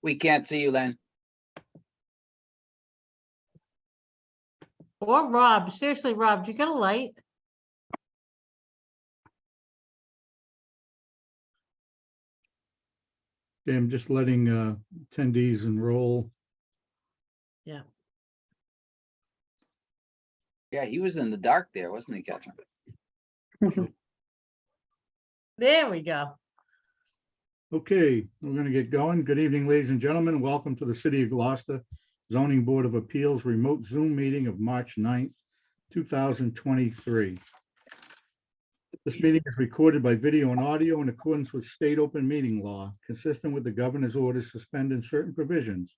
We can't see you, Len. Or Rob, seriously, Rob, do you get a light? Okay, I'm just letting attendees enroll. Yeah. Yeah, he was in the dark there, wasn't he, Catherine? There we go. Okay, we're going to get going. Good evening, ladies and gentlemen. Welcome to the City of Gloucester Zoning Board of Appeals remote Zoom meeting of March 9th, 2023. This meeting is recorded by video and audio in accordance with state open meeting law, consistent with the governor's orders suspending certain provisions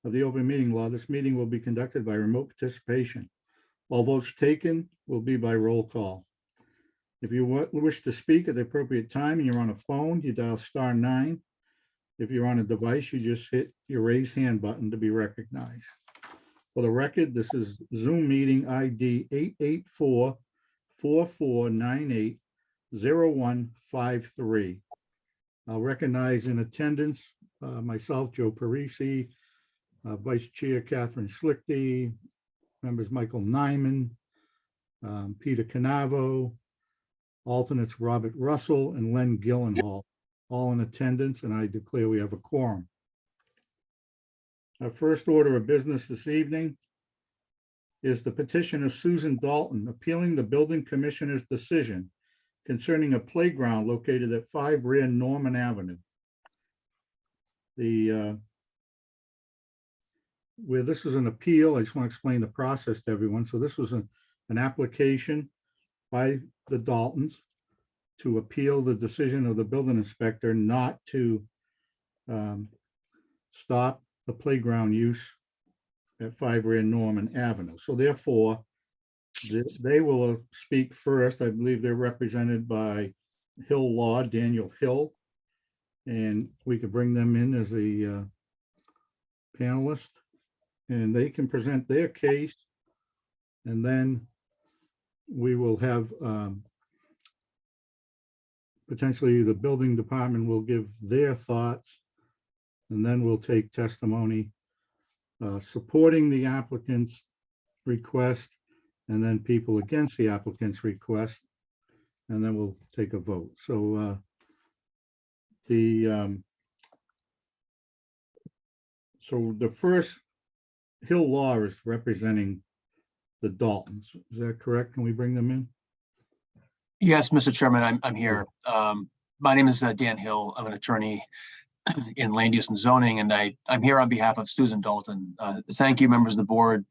of the open meeting law. This meeting will be conducted by remote participation. All votes taken will be by roll call. If you wish to speak at the appropriate time and you're on a phone, you dial *9. If you're on a device, you just hit your raise hand button to be recognized. For the record, this is Zoom meeting ID 884-4498-0153. I'll recognize in attendance myself, Joe Parisi, Vice Chair Catherine Schlichty, members Michael Nyman, Peter Canavo, alternates Robert Russell and Len Gillenhall, all in attendance, and I declare we have a quorum. Our first order of business this evening is the petition of Susan Dalton appealing the building commissioner's decision concerning a playground located at 5 Rear Norman Avenue. Where this is an appeal, I just want to explain the process to everyone. So this was an application by the Daltons to appeal the decision of the building inspector not to stop the playground use at 5 Rear Norman Avenue. So therefore, they will speak first. I believe they're represented by Hill Law, Daniel Hill, and we could bring them in as a panelist, and they can present their case, and then we will have potentially the building department will give their thoughts, and then we'll take testimony supporting the applicant's request, and then people against the applicant's request, and then we'll take a vote. So so the first, Hill Law is representing the Daltons. Is that correct? Can we bring them in? Yes, Mr. Chairman, I'm here. My name is Dan Hill. I'm an attorney in land use and zoning, and I'm here on behalf of Susan Dalton. Thank you, members of the board,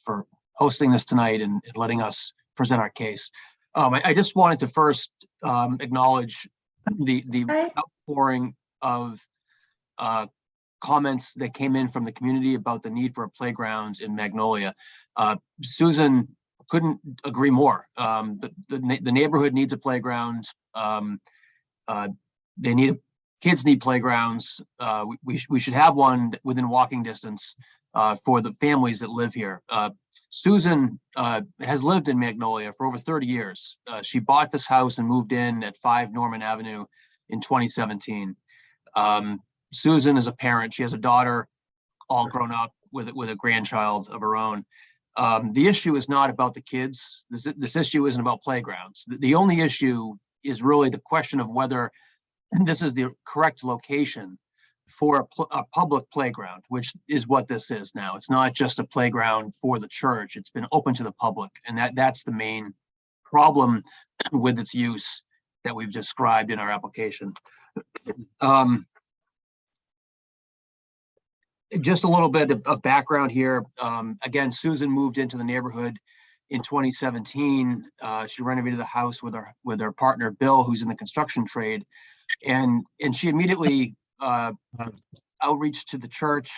for hosting this tonight and letting us present our case. I just wanted to first acknowledge the outpouring of comments that came in from the community about the need for a playground in Magnolia. Susan couldn't agree more. The neighborhood needs a playground. Kids need playgrounds. We should have one within walking distance for the families that live here. Susan has lived in Magnolia for over 30 years. She bought this house and moved in at 5 Norman Avenue in 2017. Susan is a parent. She has a daughter all grown up with a grandchild of her own. The issue is not about the kids. This issue isn't about playgrounds. The only issue is really the question of whether this is the correct location for a public playground, which is what this is now. It's not just a playground for the church. It's been open to the public, and that's the main problem with its use that we've described in our application. Just a little bit of background here. Again, Susan moved into the neighborhood in 2017. She renovated the house with her partner, Bill, who's in the construction trade. And she immediately outreached to the church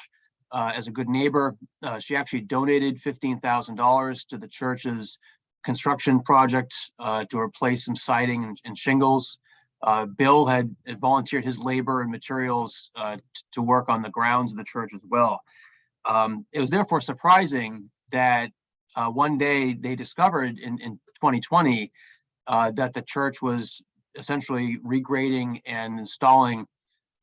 as a good neighbor. She actually donated $15,000 to the church's construction project to replace some siding and shingles. Bill had volunteered his labor and materials to work on the grounds of the church as well. It was therefore surprising that one day they discovered in 2020 that the church was essentially regrading and installing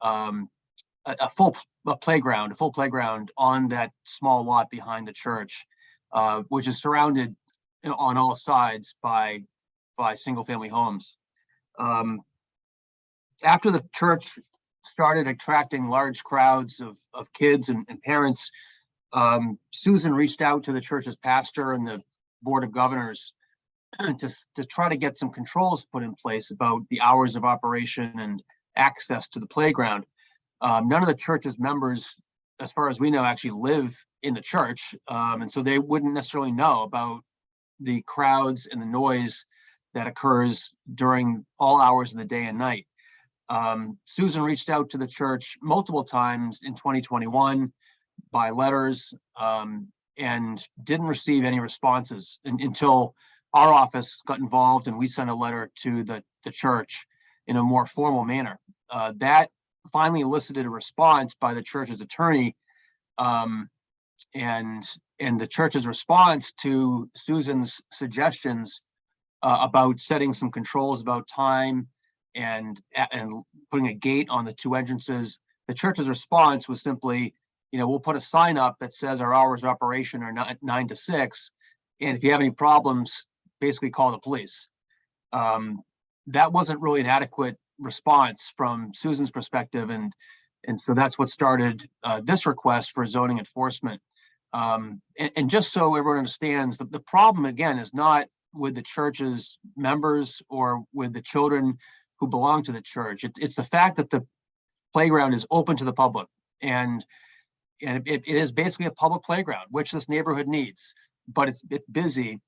a full a playground, a full playground on that small lot behind the church, which is surrounded on all sides by single-family homes. After the church started attracting large crowds of kids and parents, Susan reached out to the church's pastor and the board of governors to try to get some controls put in place about the hours of operation and access to the playground. None of the church's members, as far as we know, actually live in the church, and so they wouldn't necessarily know about the crowds and the noise that occurs during all hours of the day and night. Susan reached out to the church multiple times in 2021 by letters, and didn't receive any responses until our office got involved and we sent a letter to the church in a more formal manner. That finally elicited a response by the church's attorney, and the church's response to Susan's suggestions about setting some controls about time and putting a gate on the two entrances. The church's response was simply, we'll put a sign up that says our hours of operation are 9 to 6, and if you have any problems, basically call the police. That wasn't really an adequate response from Susan's perspective, and so that's what started this request for zoning enforcement. And just so everyone understands, the problem again is not with the church's members or with the children who belong to the church. It's the fact that the playground is open to the public, and it is basically a public playground, which this neighborhood needs, but it's busy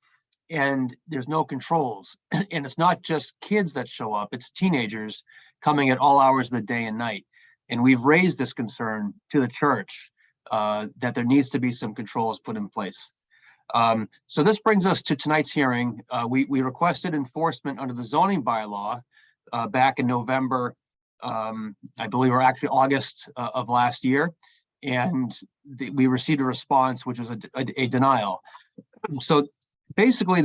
and there's no controls. And it's not just kids that show up, it's teenagers coming at all hours of the day and night. And we've raised this concern to the church, that there needs to be some controls put in place. So this brings us to tonight's hearing. We requested enforcement under the zoning bylaw back in November, I believe, or actually August of last year. And we received a response, which was a denial. So basically,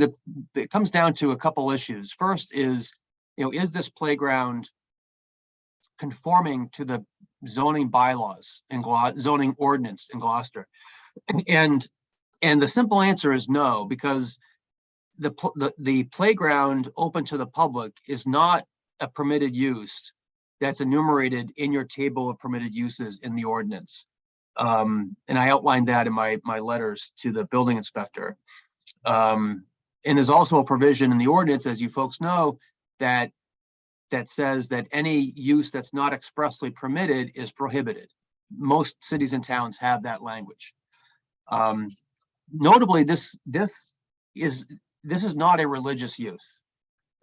it comes down to a couple issues. First is, is this playground conforming to the zoning bylaws and zoning ordinance in Gloucester? And the simple answer is no, because the playground open to the public is not a permitted use that's enumerated in your table of permitted uses in the ordinance. And I outlined that in my letters to the building inspector. And there's also a provision in the ordinance, as you folks know, that says that any use that's not expressly permitted is prohibited. Most cities and towns have that language. Notably, this is not a religious use.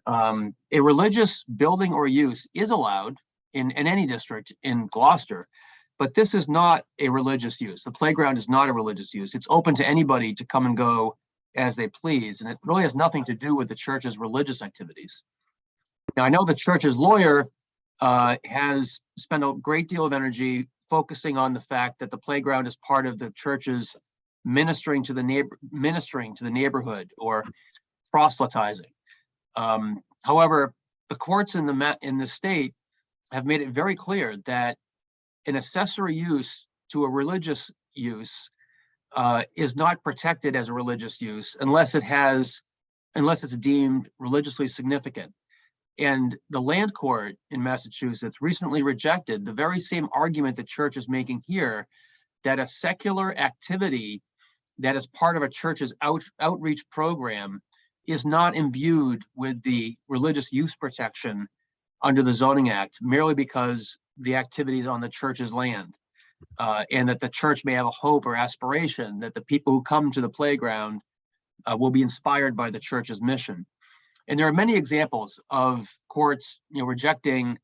A religious building or use is allowed in any district in Gloucester, but this is not a religious use. The playground is not a religious use. It's open to anybody to come and go as they please, and it really has nothing to do with the church's religious activities. Now, I know the church's lawyer has spent a great deal of energy focusing on the fact that the playground is part of the church's ministering to the neighborhood or proselytizing. However, the courts in the state have made it very clear that an accessory use to a religious use is not protected as a religious use unless it's deemed religiously significant. And the land court in Massachusetts recently rejected the very same argument the church is making here, that a secular activity that is part of a church's outreach program is not imbued with the religious use protection under the Zoning Act, merely because the activity is on the church's land, and that the church may have a hope or aspiration that the people who come to the playground will be inspired by the church's mission. And there are many examples of courts, rejecting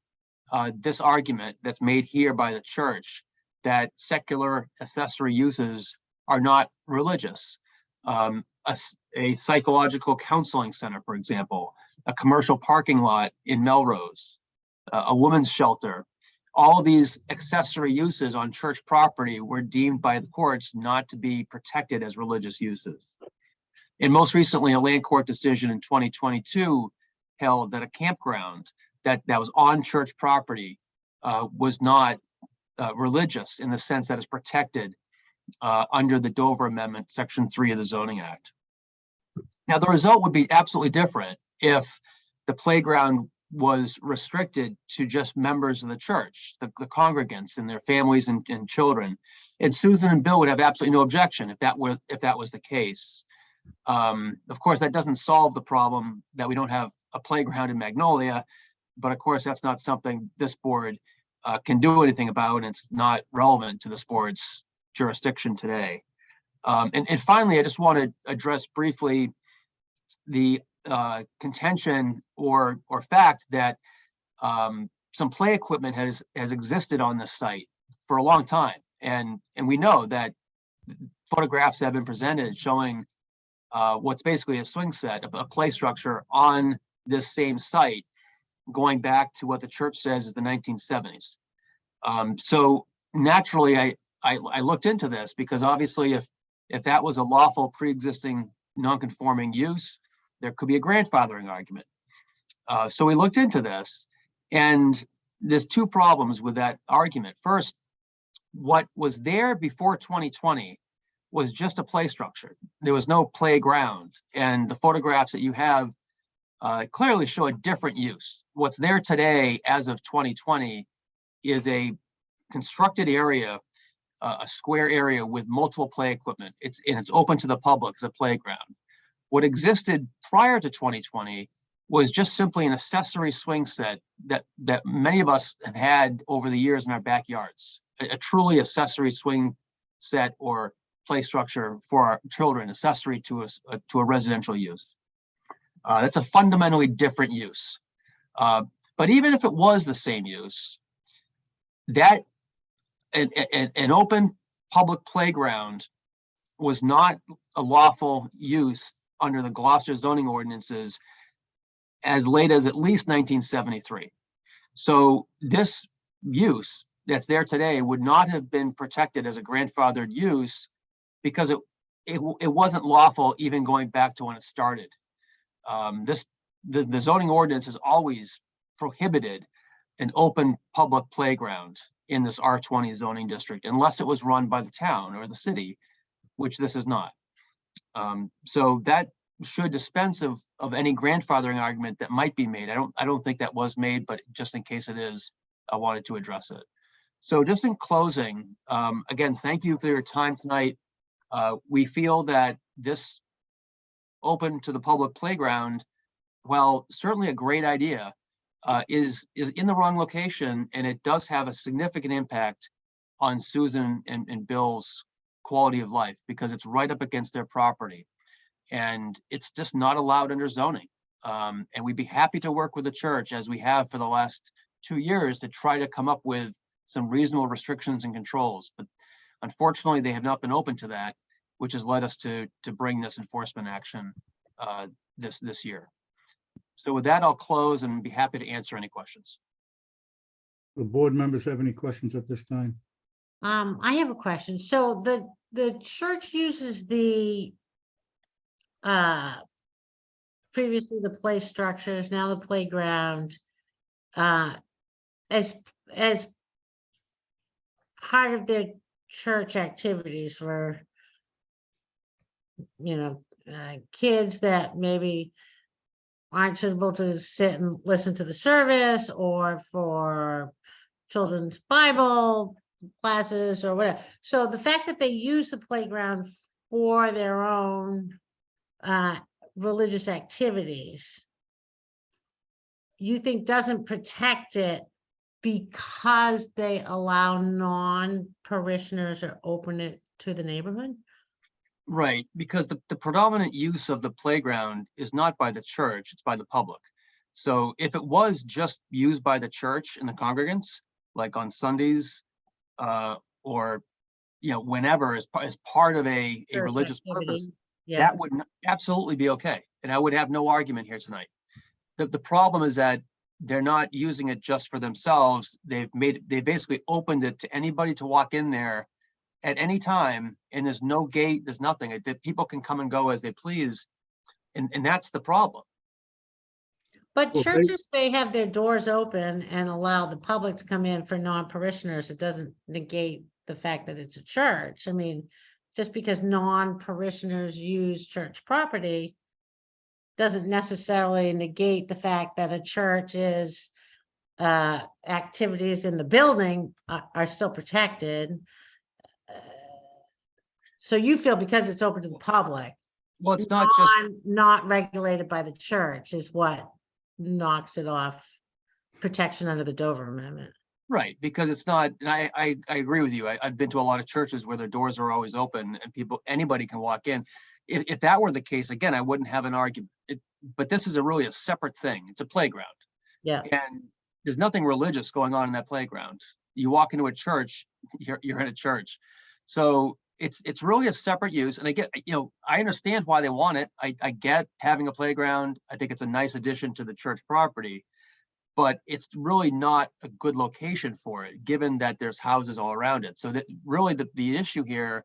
this argument that's made here by the church, that secular accessory uses are not religious. A psychological counseling center, for example, a commercial parking lot in Melrose, a women's shelter. All of these accessory uses on church property were deemed by the courts not to be protected as religious uses. And most recently, a land court decision in 2022 held that a campground that was on church property was not religious in the sense that it's protected under the Dover Amendment, Section 3 of the Zoning Act. Now, the result would be absolutely different if the playground was restricted to just members of the church, the congregants and their families and children. And Susan and Bill would have absolutely no objection if that was the case. Of course, that doesn't solve the problem that we don't have a playground in Magnolia, but of course, that's not something this board can do anything about, and it's not relevant to this board's jurisdiction today. And finally, I just want to address briefly the contention or fact that some play equipment has existed on this site for a long time, and we know that photographs have been presented showing what's basically a swing set, a play structure on this same site, going back to what the church says is the 1970s. So naturally, I looked into this because obviously, if that was a lawful pre-existing non-conforming use, there could be a grandfathering argument. So we looked into this, and there's two problems with that argument. First, what was there before 2020 was just a play structure. There was no playground, and the photographs that you have clearly show a different use. What's there today, as of 2020, is a constructed area, a square area with multiple play equipment. It's open to the public as a playground. What existed prior to 2020 was just simply an accessory swing set that many of us have had over the years in our backyards, a truly accessory swing set or play structure for our children, accessory to a residential use. That's a fundamentally different use. But even if it was the same use, that an open public playground was not a lawful use under the Gloucester zoning ordinances as late as at least 1973. So this use that's there today would not have been protected as a grandfathered use because it wasn't lawful even going back to when it started. The zoning ordinance has always prohibited an open public playground in this R20 zoning district unless it was run by the town or the city, which this is not. So that should dispense of any grandfathering argument that might be made. I don't think that was made, but just in case it is, I wanted to address it. So just in closing, again, thank you for your time tonight. We feel that this open to the public playground, while certainly a great idea, is in the wrong location, and it does have a significant impact on Susan and Bill's quality of life because it's right up against their property, and it's just not allowed under zoning. And we'd be happy to work with the church, as we have for the last 2 years, to try to come up with some reasonable restrictions and controls. But unfortunately, they have not been open to that, which has led us to bring this enforcement action this year. So with that, I'll close and be happy to answer any questions. The board members have any questions at this time? I have a question. So the church uses the previously the play structures, now the playground, as part of their church activities for, kids that maybe aren't suitable to sit and listen to the service, or for children's Bible classes or whatever. So the fact that they use the playground for their own religious activities, you think doesn't protect it because they allow non-parishioners or open it to the neighborhood? Right, because the predominant use of the playground is not by the church, it's by the public. So if it was just used by the church and the congregants, like on Sundays, or whenever as part of a Church religious activity. purpose, Yeah. that would absolutely be okay. And I would have no argument here tonight. The problem is that they're not using it just for themselves. They basically opened it to anybody to walk in there at any time, and there's no gate, there's nothing. That people can come and go as they please, and that's the problem. But Well, they- churches may have their doors open and allow the public to come in for non-parishioners. It doesn't negate the fact that it's a church. I mean, just because non-parishioners use church property doesn't necessarily negate the fact that a church is activities in the building are still protected. Uh, So you feel because it's open to the public, Well, it's not just, not regulated by the church is what knocks it off protection under the Dover Amendment. right, because it's not, and I agree with you. I've been to a lot of churches where their doors are always open and anybody can walk in. If that were the case, again, I wouldn't have an argument. But this is really a separate thing. It's a playground. Yeah. And there's nothing religious going on in that playground. You walk into a church, you're in a church. So it's really a separate use. And I understand why they want it. I get having a playground. I think it's a nice addition to the church property, but it's really not a good location for it, given that there's houses all around it. So that really the issue here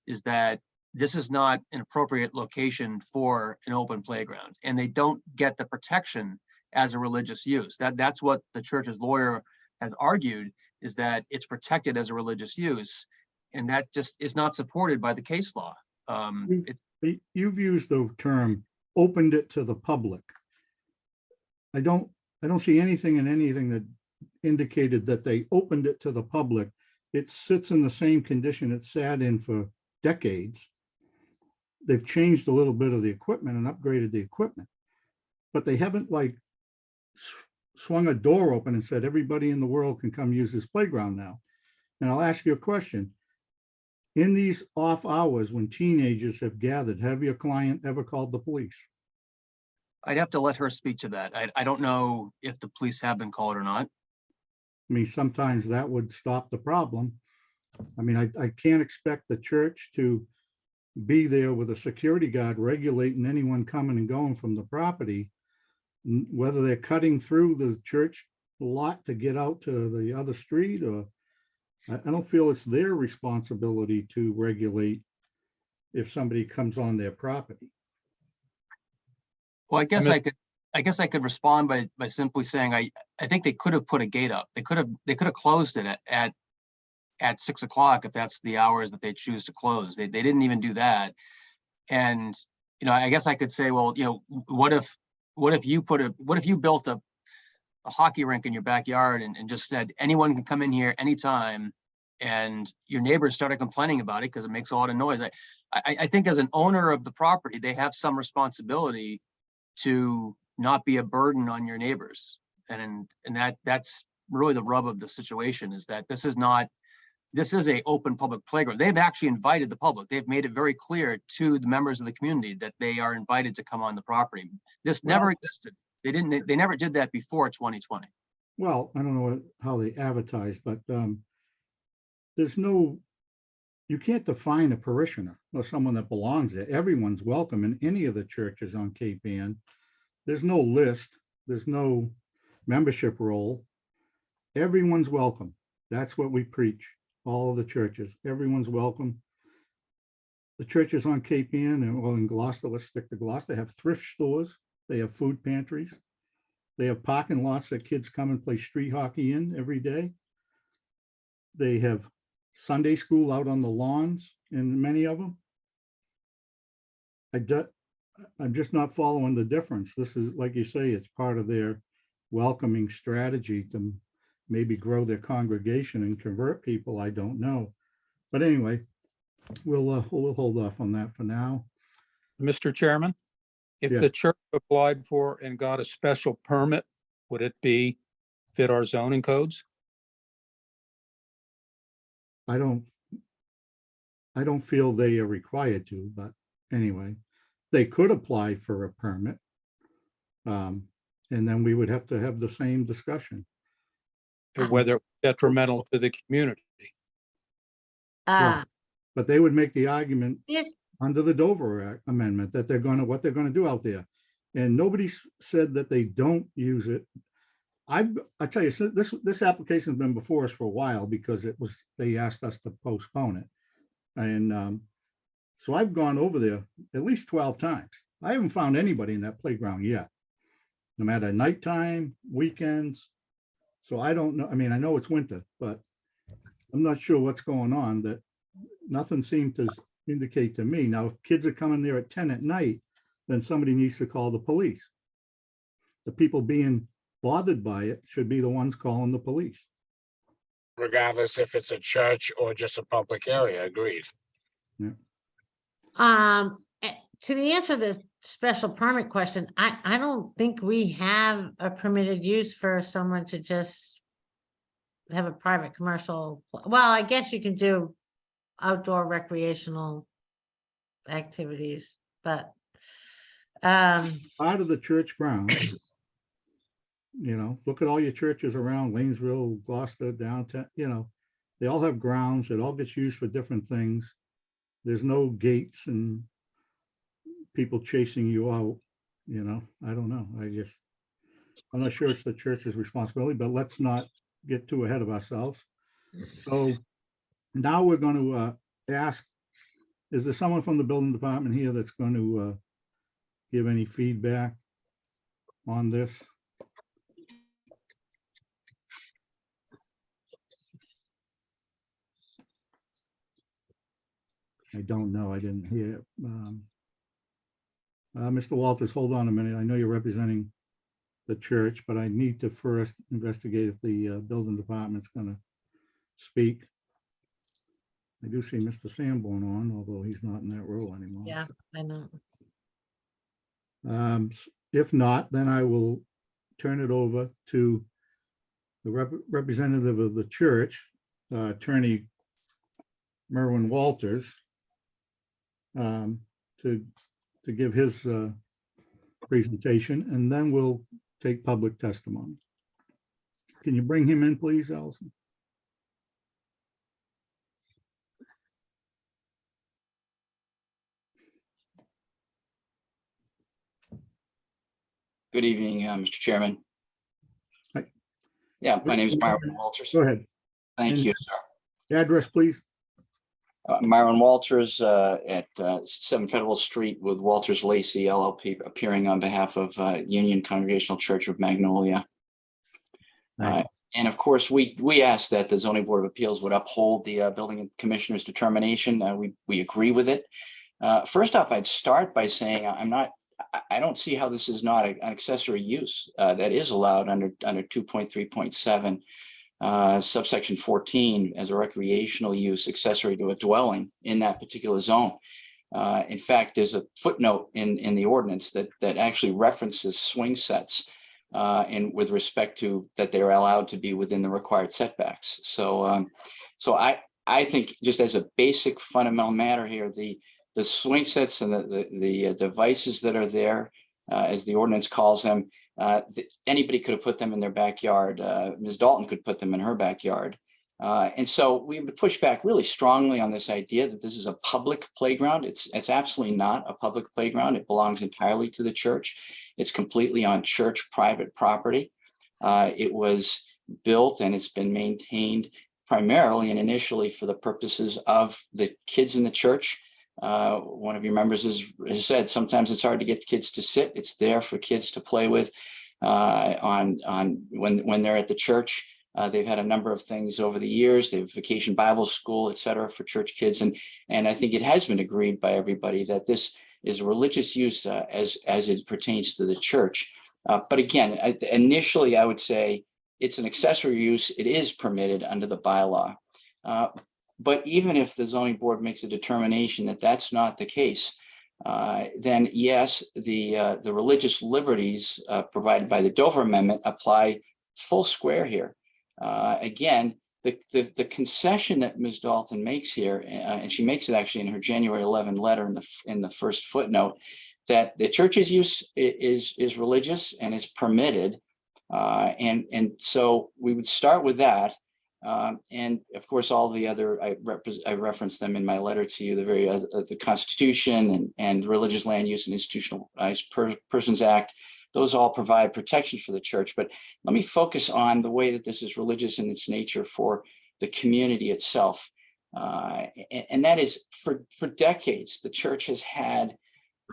is that this is not an appropriate location for an open playground, and they don't get the protection as a religious use. That's what the church's lawyer has argued, is that it's protected as a religious use, and that just is not supported by the case law. You've used the term opened it to the public. I don't see anything in anything that indicated that they opened it to the public. It sits in the same condition it sat in for decades. They've changed a little bit of the equipment and upgraded the equipment, but they haven't like swung a door open and said, everybody in the world can come use this playground now. And I'll ask you a question. In these off hours when teenagers have gathered, have your client ever called the police? I'd have to let her speak to that. I don't know if the police have been called or not. I mean, sometimes that would stop the problem. I mean, I can't expect the church to be there with a security guard regulating anyone coming and going from the property, whether they're cutting through the church lot to get out to the other street, or I don't feel it's their responsibility to regulate if somebody comes on their property. Well, I guess mean- I could respond by simply saying, I think they could have put a gate up. They could have closed it at 6 o'clock if that's the hours that they choose to close. They didn't even do that. And, I guess I could say, well, what if you built a hockey rink in your backyard and just said, anyone can come in here anytime, and your neighbors started complaining about it because it makes a lot of noise. I think as an owner of the property, they have some responsibility to not be a burden on your neighbors. And that's really the rub of the situation, is that this is a open public playground. They've actually invited the public. They've made it very clear to the members of the community that they are invited to come on the property. This never existed. They never did that before 2020. Well, I don't know how they advertise, but you can't define a parishioner or someone that belongs there. Everyone's welcome in any of the churches on Cape Ann. There's no list. There's no membership roll. Everyone's welcome. That's what we preach. All of the churches, everyone's welcome. The churches on Cape Ann and in Gloucester, let's stick to Gloucester, have thrift stores. They have food pantries. They have parking lots that kids come and play street hockey in every day. They have Sunday school out on the lawns in many of them. I'm just not following the difference. This is, like you say, it's part of their welcoming strategy to maybe grow their congregation and convert people. I don't know. But anyway, we'll hold off on that for now. Mr. Chairman, if Yeah. the church applied for and got a special permit, would it fit our zoning codes? I don't feel they are required to, but anyway, they could apply for a permit. And then we would have to have the same discussion. Or whether it's detrimental to the community? But they would make the argument If, under the Dover Amendment that what they're gonna do out there. And nobody's said that they don't use it. I tell you, so this application's been before us for a while because they asked us to postpone it. And so I've gone over there at least 12 times. I haven't found anybody in that playground yet. no matter nighttime, weekends. So I don't know, I mean, I know it's winter, but I'm not sure what's going on, that nothing seemed to indicate to me. Now, if kids are coming there at 10 at night, then somebody needs to call the police. The people being bothered by it should be the ones calling the police. Regardless if it's a church or just a public area, agreed. To the answer to the special permit question, I don't think we have a permitted use for someone to just have a private commercial. Well, I guess you can do outdoor recreational activities, but Out of the church grounds, look at all your churches around Lanesville, Gloucester, downtown, they all have grounds. It all gets used for different things. There's no gates and people chasing you out, I don't know. I'm not sure it's the church's responsibility, but let's not get too ahead of ourselves. So now we're going to ask, is there someone from the building department here that's going to give any feedback on this? I don't know. I didn't hear. Mr. Walters, hold on a minute. I know you're representing the church, but I need to first investigate if the building department's going to speak. I do see Mr. Sanborn on, although he's not in that role anymore. yeah, I know. If not, then I will turn it over to the representative of the church, Attorney Merwin Walters, to give his presentation, and then we'll take public testimony. Can you bring him in, please, Allison? Good evening, Mr. Chairman. Hi. Yeah, my name is Myron Walters. Go ahead. Thank you, sir. Address, please. Myron Walters at 7 Federal Street with Walters Lacey LLP, appearing on behalf of Union Congregational Church of Magnolia. And of course, we asked that the Zoning Board of Appeals would uphold the building commissioner's determination. We agree with it. First off, I'd start by saying I don't see how this is not an accessory use that is allowed under 2.3.7. Subsection 14 as a recreational use accessory to a dwelling in that particular zone. In fact, there's a footnote in the ordinance that actually references swing sets and with respect to that they're allowed to be within the required setbacks. So I think just as a basic fundamental matter here, the swing sets and the devices that are there, as the ordinance calls them, anybody could have put them in their backyard. Ms. Dalton could put them in her backyard. And so we would push back really strongly on this idea that this is a public playground. It's absolutely not a public playground. It belongs entirely to the church. It's completely on church private property. It was built and it's been maintained primarily and initially for the purposes of the kids in the church. One of your members has said sometimes it's hard to get kids to sit. It's there for kids to play with on when they're at the church. They've had a number of things over the years. They have vacation Bible school, et cetera, for church kids. And I think it has been agreed by everybody that this is religious use as it pertains to the church. But again, initially, I would say it's an accessory use. It is permitted under the bylaw. But even if the zoning board makes a determination that that's not the case, then yes, the religious liberties provided by the Dover Amendment apply full square here. Again, the concession that Ms. Dalton makes here, and she makes it actually in her January 11 letter in the first footnote, that the church's use is religious and is permitted, and so we would start with that. And of course, all the other, I referenced them in my letter to you, the Constitution and Religious Land Use and Institutionalized Persons Act. Those all provide protections for the church. But let me focus on the way that this is religious in its nature for the community itself. And that is for decades, the church has had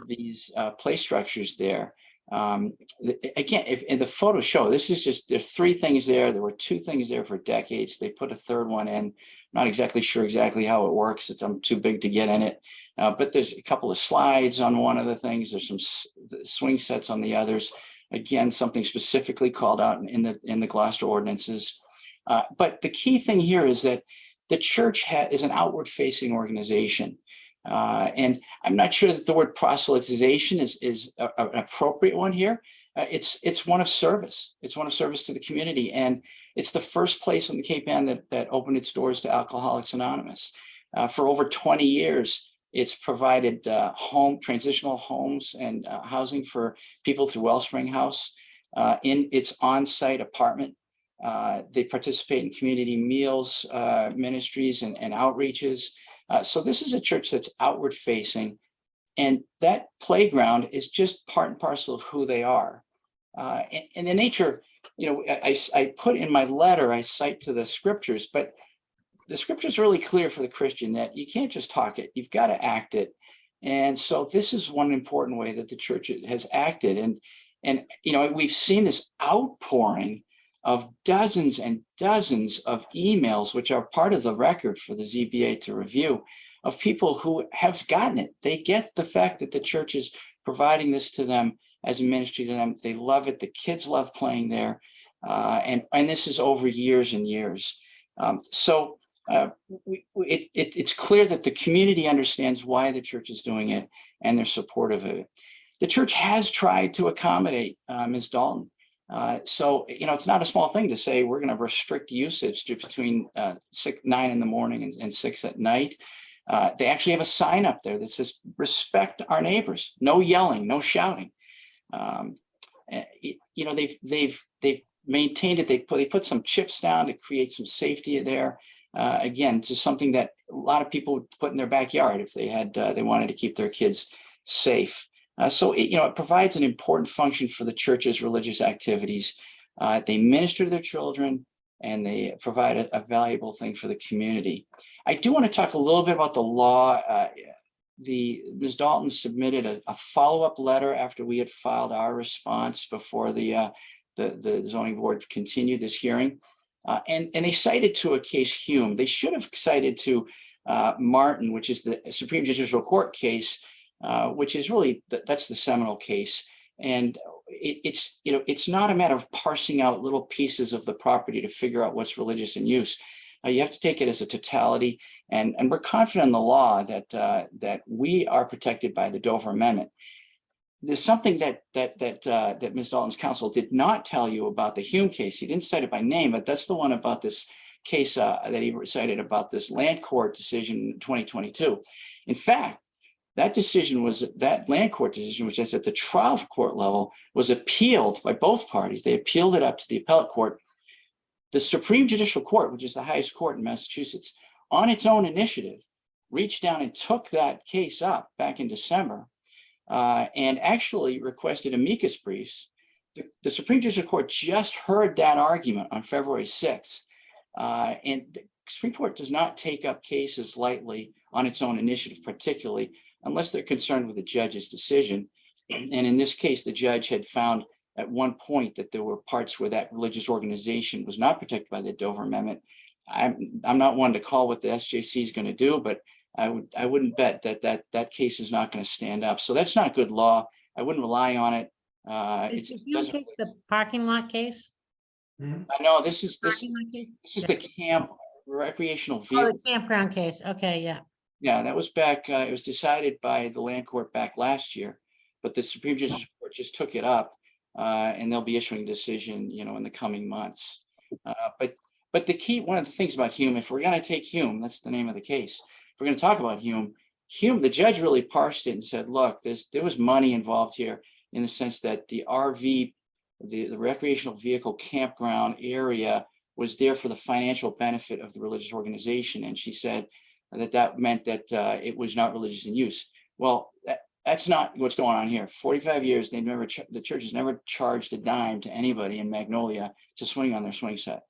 these play structures there Again, if in the photo show, this is just, there's 3 things there. There were 2 things there for decades. They put a 3rd one in. Not exactly sure exactly how it works. I'm too big to get in it. But there's a couple of slides on one of the things. There's some swing sets on the others. Again, something specifically called out in the Gloucester ordinances. But the key thing here is that the church is an outward facing organization. And I'm not sure that the word proselytization is an appropriate one here. It's one of service. It's one of service to the community. And it's the first place on the Cape Ann that opened its doors to Alcoholics Anonymous. For over 20 years, it's provided transitional homes and housing for people through Wellspring House in its on-site apartment. They participate in community meals, ministries, and outreaches. So this is a church that's outward facing, and that playground is just part and parcel of who they are. And the nature, I put in my letter, I cite to the scriptures, but the scripture is really clear for the Christian that you can't just talk it, you've got to act it. And so this is one important way that the church has acted. And we've seen this outpouring of dozens and dozens of emails, which are part of the record for the ZBA to review, of people who have gotten it. They get the fact that the church is providing this to them as a ministry to them. They love it. The kids love playing there. And this is over years and years. It's clear that the community understands why the church is doing it, and they're supportive of it. The church has tried to accommodate Ms. Dalton. So it's not a small thing to say we're going to restrict usage to between 9 in the morning and 6 at night. They actually have a sign up there that says respect our neighbors, no yelling, no shouting. They've maintained it. They put some chips down to create some safety there. Again, just something that a lot of people would put in their backyard if they wanted to keep their kids safe. So it provides an important function for the church's religious activities. They minister to their children, and they provide a valuable thing for the community. I do want to talk a little bit about the law. Ms. Dalton submitted a follow-up letter after we had filed our response before the zoning board continued this hearing. And they cited to a case Hume. They should have cited to Martin, which is the Supreme Judicial Court case, which is really, that's the seminal case. And it's not a matter of parsing out little pieces of the property to figure out what's religious in use. You have to take it as a totality, and we're confident in the law that we are protected by the Dover Amendment. There's something that Ms. Dalton's counsel did not tell you about the Hume case. He didn't cite it by name, but that's the one about this case that he cited about this land court decision in 2022. In fact, that land court decision, which is at the trial court level, was appealed by both parties. They appealed it up to the appellate court. The Supreme Judicial Court, which is the highest court in Massachusetts, on its own initiative, reached down and took that case up back in December and actually requested amicus briefs. The Supreme Judicial Court just heard that argument on February 6th. And the Supreme Court does not take up cases lightly on its own initiative, particularly unless they're concerned with the judge's decision. And in this case, the judge had found at one point that there were parts where that religious organization was not protected by the Dover Amendment. I'm not one to call what the SJC is going to do, but I wouldn't bet that case is not going to stand up. So that's not good law. I wouldn't rely on it. Is the parking lot case? No, this is Parking lot case? the camp recreational Oh, vehicle. the campground case. Okay, yeah. Yeah, that was back. It was decided by the land court back last year, but the Supreme Judicial Court just took it up, and they'll be issuing a decision, in the coming months. But the key, one of the things about Hume, if we're going to take Hume, that's the name of the case. If we're going to talk about Hume, the judge really parsed it and said, look, there was money involved here in the sense that the RV, the recreational vehicle campground area was there for the financial benefit of the religious organization. And she said that meant that it was not religious in use. Well, that's not what's going on here. 45 years, the church has never charged a dime to anybody in Magnolia to swing on their swing set.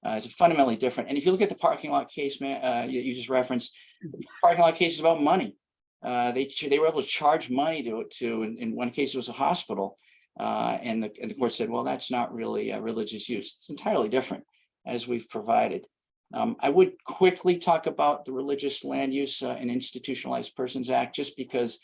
It's fundamentally different. And if you look at the parking lot case, you just referenced, the parking lot case is about money. They were able to charge money to in one case it was a hospital And the court said, well, that's not really a religious use. It's entirely different, as we've provided. I would quickly talk about the Religious Land Use and Institutionalized Persons Act, just because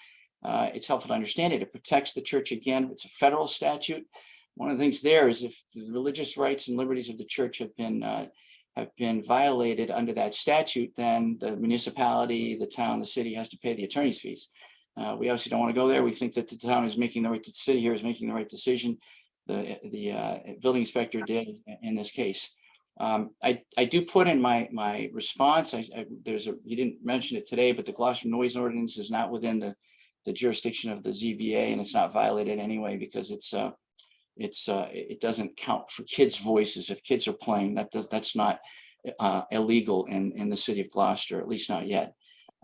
it's helpful to understand it. It protects the church again. It's a federal statute. One of the things there is if the religious rights and liberties of the church have been violated under that statute, then the municipality, the town, the city has to pay the attorney's fees. We obviously don't want to go there. We think that the town is making the right, the city here is making the right decision. The building inspector did in this case. I do put in my response, you didn't mention it today, but the Gloucester noise ordinance is not within the jurisdiction of the ZBA, and it's not violated anyway, because it doesn't count for kids' voices. If kids are playing, that's not illegal in the city of Gloucester, at least not yet.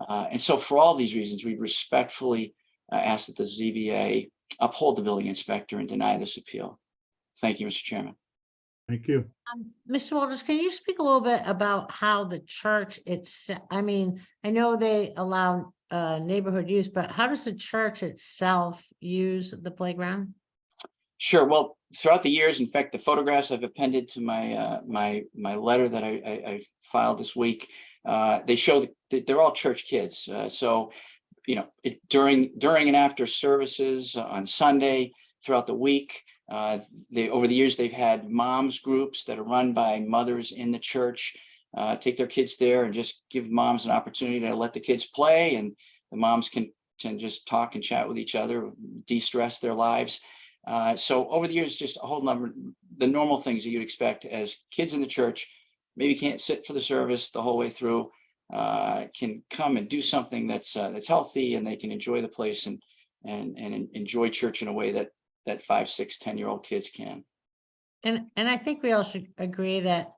And so for all these reasons, we respectfully ask that the ZBA uphold the building inspector and deny this appeal. Thank you, Mr. Chairman. Thank you. Mr. Walters, can you speak a little bit about how the church itself, I mean, I know they allow neighborhood use, but how does the church itself use the playground? Sure. Well, throughout the years, in fact, the photographs I've appended to my my letter that I filed this week, they show that they're all church kids. So, you know, during and after services on Sunday, throughout the week, over the years, they've had moms groups that are run by mothers in the church, take their kids there and just give moms an opportunity to let the kids play, and the moms can just talk and chat with each other, de-stress their lives. So over the years, just a whole number, the normal things that you'd expect as kids in the church, maybe can't sit for the service the whole way through, can come and do something that's healthy, and they can enjoy the place and enjoy church in a way that 5, 6, 10-year-old kids can. And I think we all should agree that,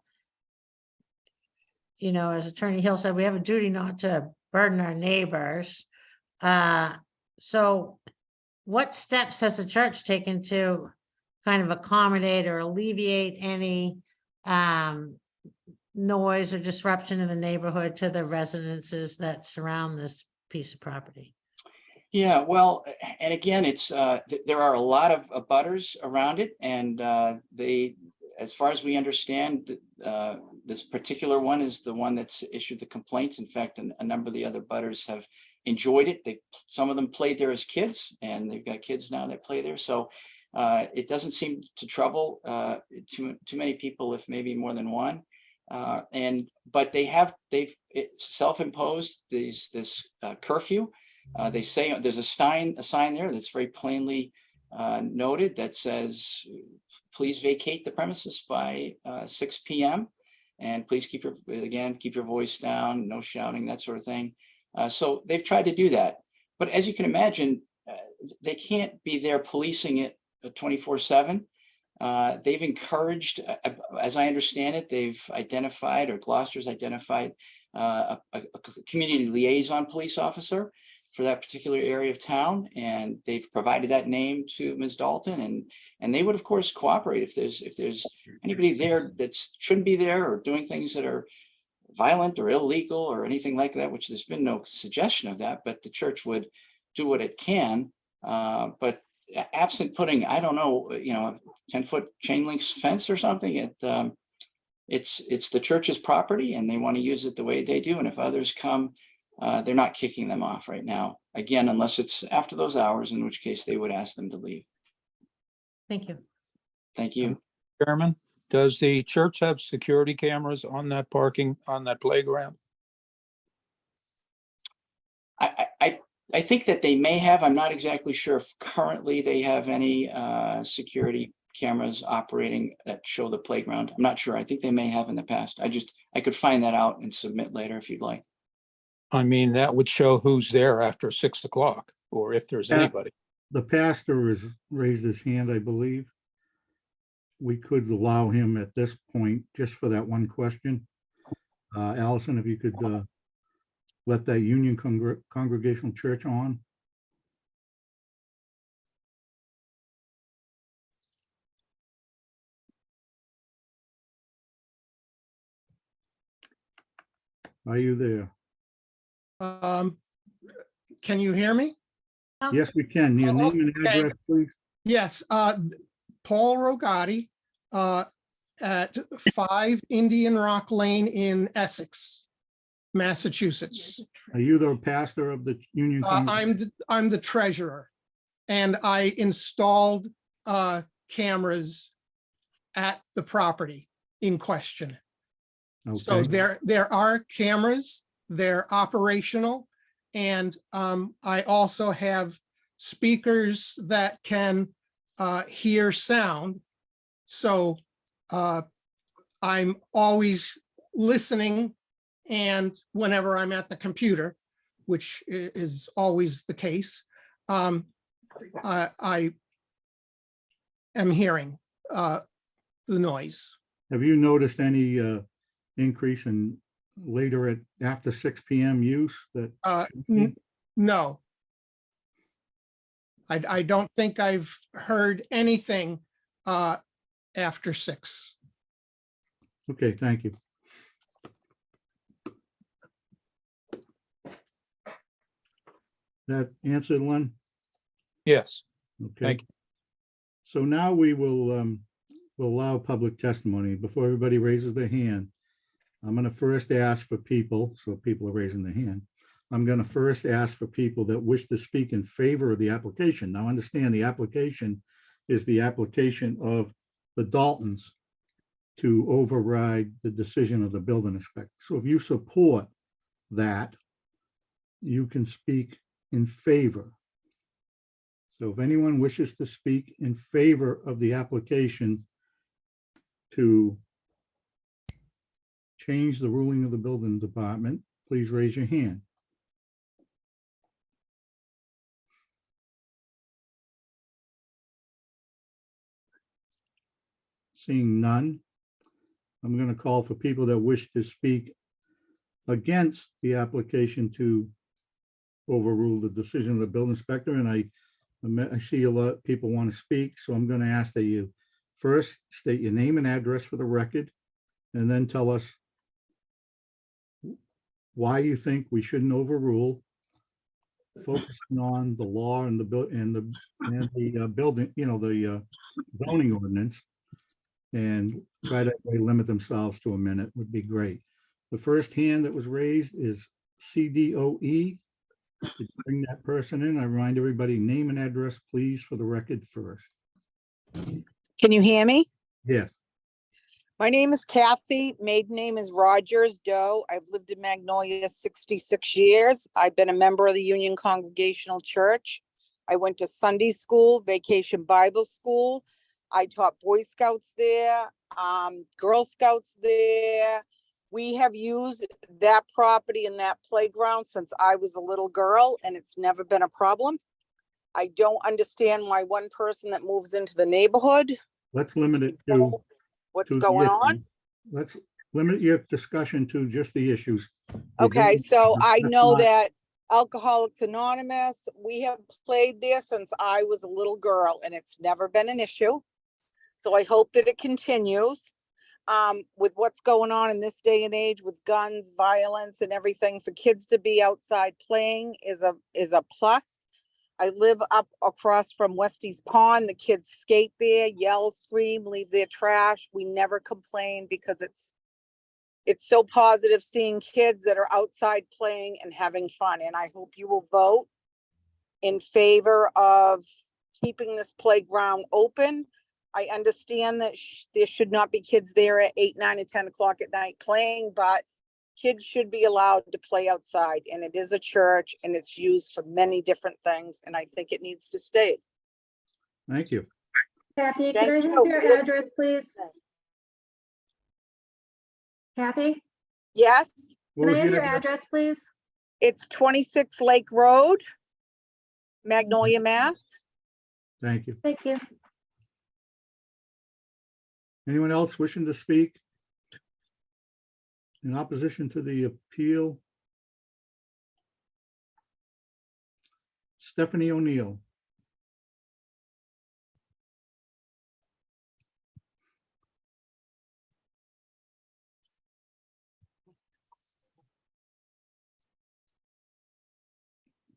you know, as Attorney Hill said, we have a duty not to burden our neighbors. So what steps has the church taken to kind of accommodate or alleviate any noise or disruption in the neighborhood to the residences that surround this piece of property? Yeah, well, and again, it's there are a lot of abutters around it, and they, as far as we understand, this particular one is the one that's issued the complaints. In fact, a number of the other abutters have enjoyed it. Some of them played there as kids, and they've got kids now that play there. So it doesn't seem to trouble too many people, if maybe more than one. But they've self-imposed this curfew. They say there's a sign there that's very plainly noted that says, please vacate the premises by 6 p.m. and please keep your voice down, no shouting, that sort of thing. So they've tried to do that. But as you can imagine, they can't be there policing it 24/7. They've encouraged, as I understand it, they've identified, or Gloucester's identified, a community liaison police officer for that particular area of town, and they've provided that name to Ms. Dalton, and they would of course cooperate if there's anybody there that shouldn't be there, or doing things that are violent or illegal or anything like that, which there's been no suggestion of that, but the church would do what it can. But absent putting, I don't know, 10-foot chain link fence or something, it's the church's property, and they want to use it the way they do. And if others come, they're not kicking them off right now, again, unless it's after those hours, in which case they would ask them to leave. Thank you. Thank you. Chairman, does the church have security cameras on that playground? I think that they may have. I'm not exactly sure if currently they have any security cameras operating that show the playground. I'm not sure. I think they may have in the past. I could find that out and submit later if you'd like. I mean, that would show who's there after 6 o'clock, or if there's Yeah. anybody. The pastor has raised his hand, I believe. We could allow him at this point, just for that one question. Allison, if you could let that Union Congregational Church on. Are you there? Can you hear me? Oh, Yes, we can. Your Oh, name and okay. address, please. Yes, Paul Rogati, at 5 Indian Rock Lane in Essex, Massachusetts. Are you the pastor of the Union? Congregation? I'm the treasurer, and I installed cameras at the property in question. So Okay, there are cameras, they're operational, and I also have speakers that can hear sound. So I'm always listening, and whenever I'm at the computer, which is always the case, I am hearing the noise. have you noticed any increase in later at after 6 PM use that? No. I don't think I've heard anything after 6. Okay, thank you. That answered, Lynn? Yes, Okay. thank you. So now we will we'll allow public testimony. Before everybody raises their hand, I'm going to first ask for people, so people are raising their hand. I'm going to first ask for people that wish to speak in favor of the application. Now, understand the application is the application of the Daltons to override the decision of the building inspector. So if you support that, you can speak in favor. So if anyone wishes to speak in favor of the application to change the ruling of the building department, please raise your hand. Seeing none, I'm going to call for people that wish to speak against the application to overrule the decision of the building inspector. And I see a lot of people want to speak, so I'm going to ask that you first state your name and address for the record, and then tell us why you think we shouldn't overrule, focusing on the law and the building, the zoning ordinance, and try to limit themselves to a minute would be great. The first hand that was raised is CDOE. Could you bring that person in? I remind everybody, name and address, please, for the record first. Can you hear me? Yes, My name is Kathy. Maiden name is Rogers Doe. I've lived in Magnolia 66 years. I've been a member of the Union Congregational Church. I went to Sunday school, Vacation Bible School. I taught Boy Scouts there, Girl Scouts there. We have used that property and that playground since I was a little girl, and it's never been a problem. I don't understand why one person that moves into the neighborhood, let's limit it to. what's to the going on. issue. Let's limit your discussion to just the issues. Okay, so I know that Alcoholics Anonymous, we have played there since I was a little girl, and it's never been an issue. So I hope that it continues. With what's going on in this day and age with guns, violence, and everything, for kids to be outside playing is a plus. I live up across from Westie's Pond. The kids skate there, yell, scream, leave their trash. We never complain because it's so positive seeing kids that are outside playing and having fun. And I hope you will vote in favor of keeping this playground open. I understand that there should not be kids there at 8, 9, and 10 o'clock at night playing, but kids should be allowed to play outside, and it is a church and it's used for many different things. And I think it needs to stay. Thank you. Kathy, Thank can I have you. your Yes. address, please? Kathy, Yes, What can I was have your your address, please? it's 26 Lake Road, Magnolia, Mass. Thank you. Thank you. Anyone else wishing to speak in opposition to the appeal? Stephanie O'Neill.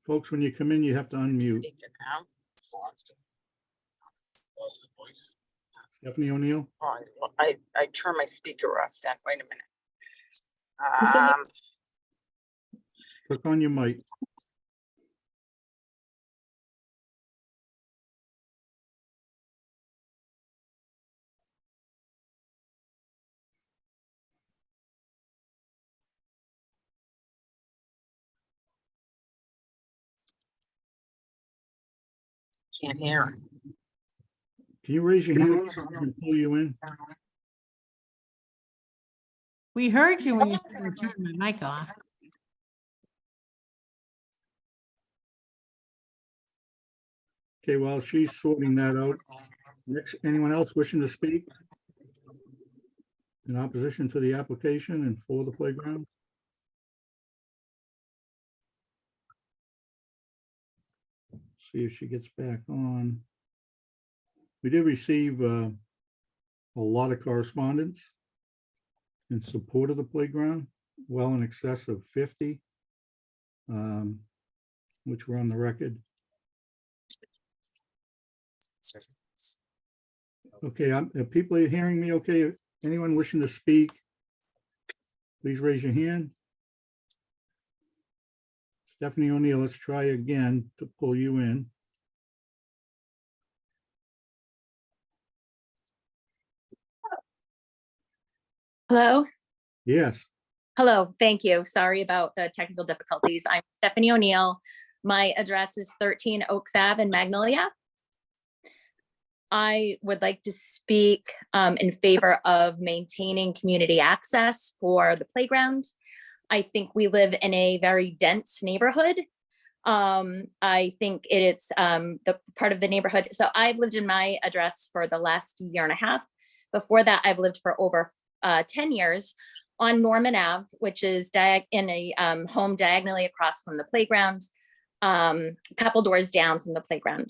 Folks, when you come in, you have to unmute. Lost the voice. Stephanie O'Neill? I turned my speaker off then. Wait a minute. Click on your mic. Can't hear. Can you raise your hand so I can pull you in? We heard you when you started turning my mic off. Okay, while she's sorting that out, next, anyone else wishing to speak? In opposition to the application and for the playground? See if she gets back on. We did receive a lot of correspondence in support of the playground, well in excess of 50, which were on the record. Okay, people are hearing me okay? Anyone wishing to speak? Please raise your hand. Stephanie O'Neill, let's try again to pull you in. Hello. Yes, Hello. Thank you. Sorry about the technical difficulties. I'm Stephanie O'Neill. My address is 13 Oaks Ave in Magnolia. I would like to speak in favor of maintaining community access for the playground. I think we live in a very dense neighborhood. I think it's the part of the neighborhood. So I've lived in my address for the last year and a half. Before that, I've lived for over 10 years on Norman Ave, which is in a home diagonally across from the playground, a couple doors down from the playground.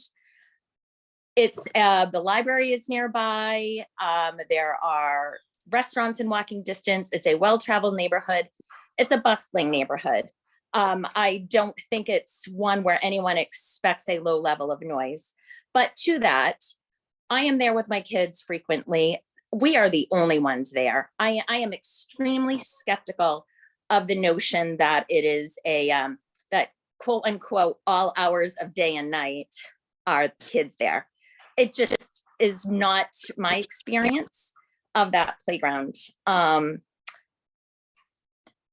It's the library is nearby. There are restaurants in walking distance. It's a well-traveled neighborhood. It's a bustling neighborhood. I don't think it's one where anyone expects a low level of noise. But to that, I am there with my kids frequently. We are the only ones there. I am extremely skeptical of the notion that it is that quote unquote all hours of day and night are kids there. It just is not my experience of that playground.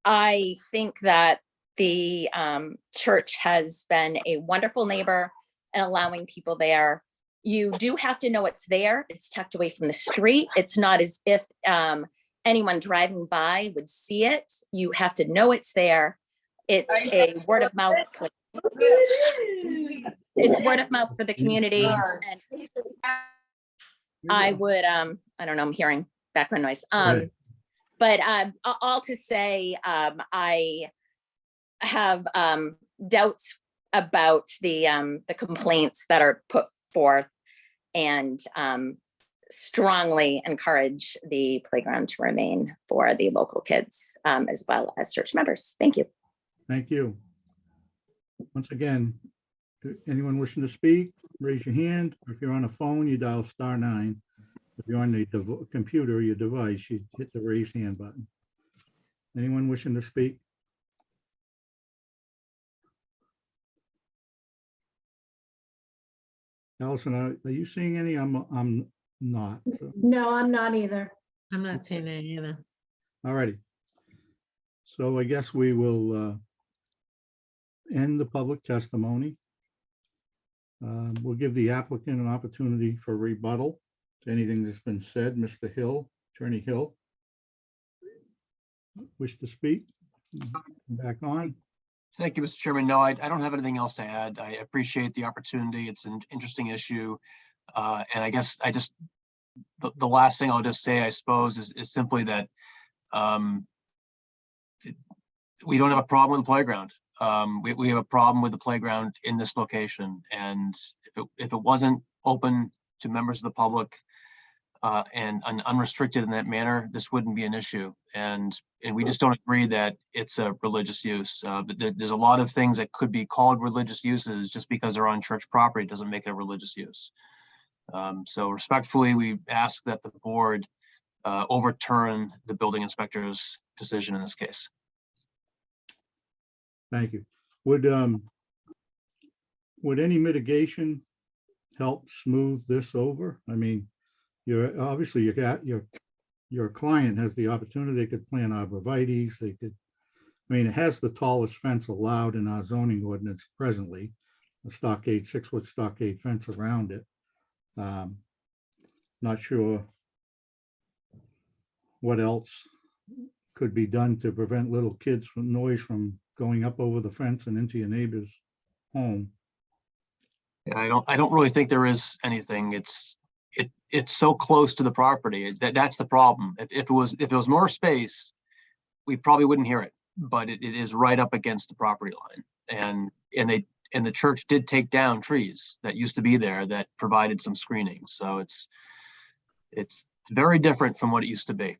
I think that the church has been a wonderful neighbor and allowing people there. You do have to know it's there. It's tucked away from the street. It's not as if anyone driving by would see it. You have to know it's there. It's a word of mouth. It's word of mouth for the community. And I would, I don't know, I'm hearing background noise. But all to say, I have doubts about the complaints that are put forth, and strongly encourage the playground to remain for the local kids as well as church members. Thank you. thank you. Once again, anyone wishing to speak, raise your hand. If you're on a phone, you dial *9. If you're on the computer, your device, you hit the raise hand button. Anyone wishing to speak? Allison, are you seeing any? I'm not. So, No, I'm not either. I'm not seeing that either. all righty. So I guess we will end the public testimony. We'll give the applicant an opportunity for rebuttal to anything that's been said. Mr. Hill, Attorney Hill. Wish to speak? Back on. Thank you, Mr. Chairman. No, I don't have anything else to add. I appreciate the opportunity. It's an interesting issue. And I guess the last thing I'll just say, I suppose, is simply that we don't have a problem with the playground. We have a problem with the playground in this location. And if it wasn't open to members of the public and unrestricted in that manner, this wouldn't be an issue. And we just don't agree that it's a religious use. But there's a lot of things that could be called religious uses. Just because they're on church property doesn't make it a religious use. So respectfully, we ask that the board overturn the building inspector's decision in this case. Thank you. Would any mitigation help smooth this over? I mean, you're obviously you got your client has the opportunity, they could plant arborvitae's, they could, I mean, it has the tallest fence allowed in our zoning ordinance presently, a stockade, 6-foot stockade fence around it. Not sure what else could be done to prevent little kids from noise from going up over the fence and into your neighbor's home. And I don't really think there is anything. It's so close to the property. That's the problem. If it was more space, we probably wouldn't hear it, but it is right up against the property line. And the church did take down trees that used to be there that provided some screening. So it's very different from what it used to be.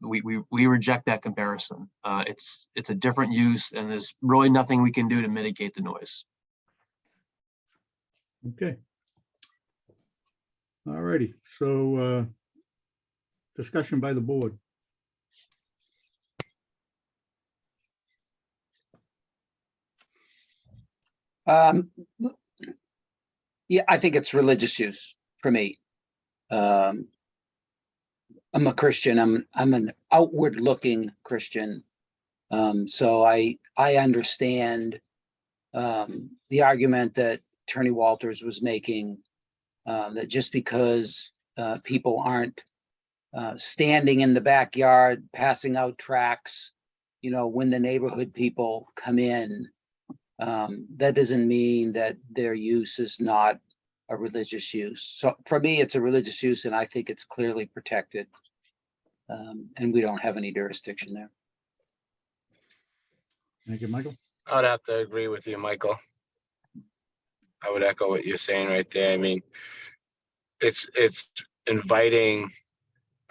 We reject that comparison. It's a different use, and there's really nothing we can do to mitigate the noise. Okay. All righty, so discussion by the board. Yeah, I think it's religious use for me. I'm a Christian. I'm an outward looking Christian. So I understand the argument that Attorney Walters was making, that just because people aren't standing in the backyard, passing out tracts, when the neighborhood people come in, that doesn't mean that their use is not a religious use. So for me, it's a religious use, and I think it's clearly protected. And we don't have any jurisdiction there. Thank you, Michael. I would have to agree with you, Michael. I would echo what you're saying right there. I mean, it's inviting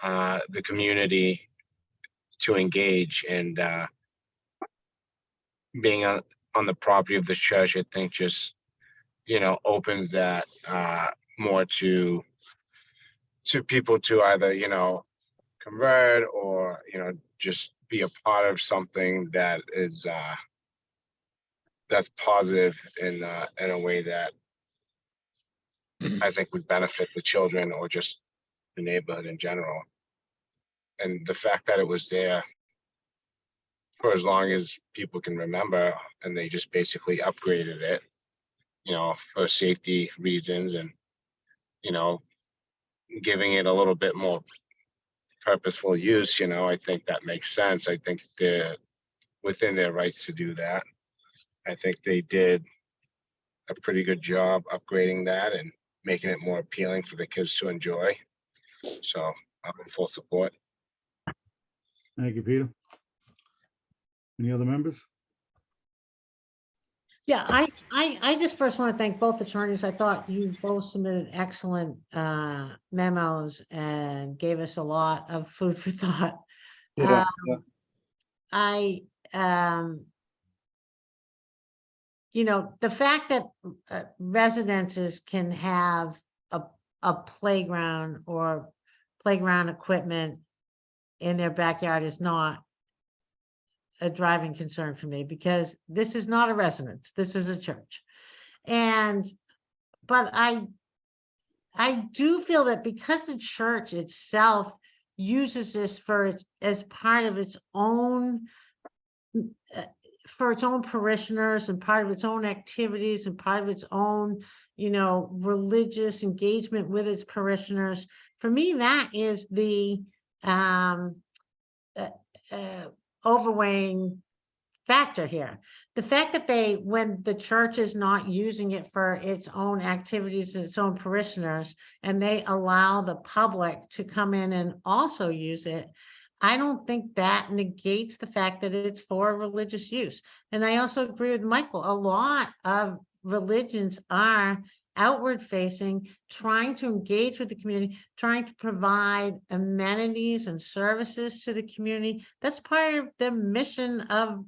the community to engage, and being on the property of the church, I think just, opens that more to people to either, convert or, just be a part of something that is that's positive in a way that I think would benefit the children or just the neighborhood in general. And the fact that it was there for as long as people can remember, and they just basically upgraded it, for safety reasons, and, giving it a little bit more purposeful use, I think that makes sense. I think they're within their rights to do that. I think they did a pretty good job upgrading that and making it more appealing for the kids to enjoy. So I'm in full support. Thank you, Peter. Any other members? Yeah, I just first want to thank both attorneys. I thought you both submitted excellent memos and gave us a lot of food for thought. Yeah. The fact that residences can have a playground or playground equipment in their backyard is not a driving concern for me, because this is not a residence, this is a church. But I do feel that because the church itself uses this as part of its own, for its own parishioners and part of its own activities and part of its own, religious engagement with its parishioners, for me, that is the overweighing factor here. The fact that when the church is not using it for its own activities, its own parishioners, and they allow the public to come in and also use it, I don't think that negates the fact that it's for religious use. And I also agree with Michael, a lot of religions are outward facing, trying to engage with the community, trying to provide amenities and services to the community. That's part of the mission of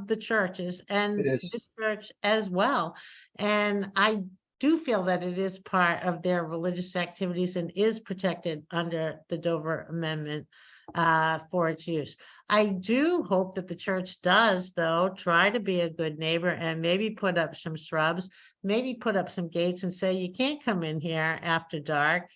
the churches and It is. this church as well. And I do feel that it is part of their religious activities and is protected under the Dover Amendment for its use. I do hope that the church does, though, try to be a good neighbor and maybe put up some shrubs, maybe put up some gates and say, you can't come in here after dark.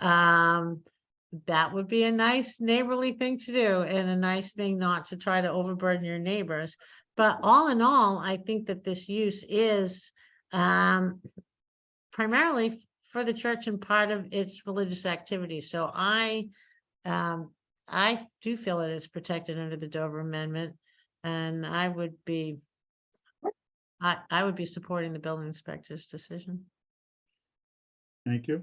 That would be a nice neighborly thing to do and a nice thing not to try to overburden your neighbors. But all in all, I think that this use is primarily for the church and part of its religious activity. So I do feel it is protected under the Dover Amendment, and I would be supporting the building inspector's decision. Thank you.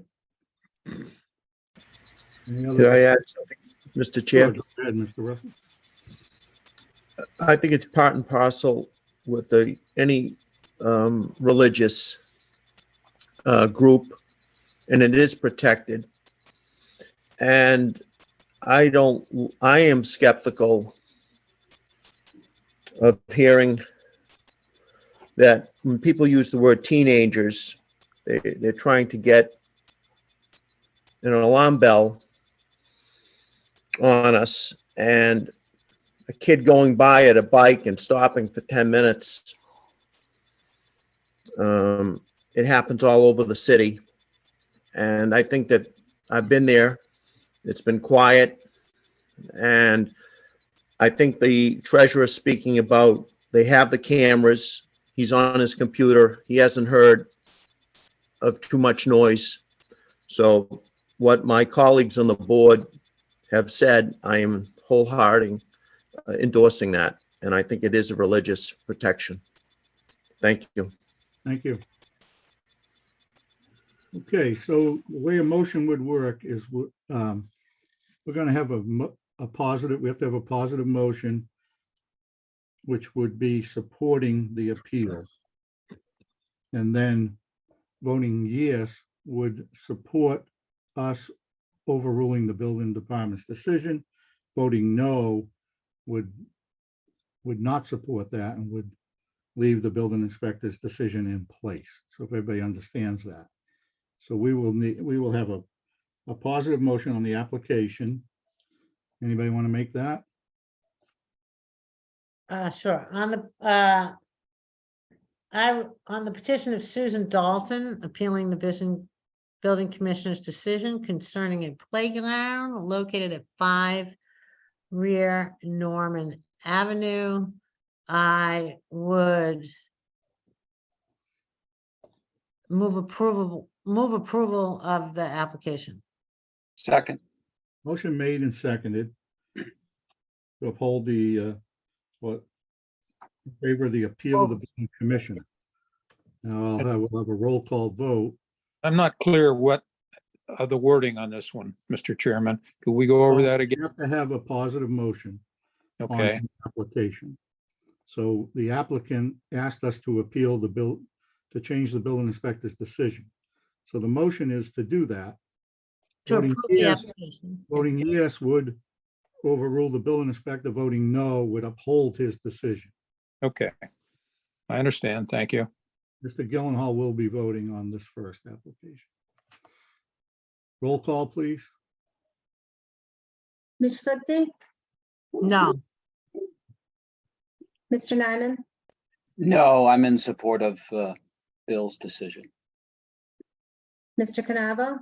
Any Could other- I add something, Mr. Sure, Chair? go ahead, Mr. Russell. I think it's part and parcel with any religious group, and it is protected. And I am skeptical of hearing that when people use the word teenagers, they're trying to get an alarm bell on us, and a kid going by at a bike and stopping for 10 minutes. It happens all over the city. And I think that I've been there. It's been quiet. And I think the treasurer speaking about, they have the cameras. He's on his computer. He hasn't heard of too much noise. So what my colleagues on the board have said, I am wholehearting endorsing that. And I think it is a religious protection. Thank you. Thank you. Okay, so the way a motion would work is we're going to have a positive, we have to have a positive motion, which would be supporting the appeal. And then voting yes would support us overruling the building department's decision. Voting no would not support that and would leave the building inspector's decision in place. So if everybody understands that. So we will have a positive motion on the application. Anybody want to make that? Sure. On the petition of Susan Dalton appealing the building commissioner's decision concerning a playground located at 5 Rear Norman Avenue, I would move approval of the application. Second. Motion made and seconded to uphold the in favor of the appeal of the building commissioner. Now we'll have a roll call vote. I'm not clear what the wording on this one, Mr. Chairman. Could we go over that You again? have to have a positive motion on Okay, the application. So the applicant asked us to appeal the bill, to change the building inspector's decision. So the motion is to do that. To Voting approve the yes- application. Voting yes would overrule the building inspector. Voting no would uphold his decision. okay. I understand. Thank you. Mr. Gyllenhaal will be voting on this first application. Roll call, please. Ms. Swifty, No, Mr. Nyman, No, I'm in support of Bill's decision. Mr. Canavo,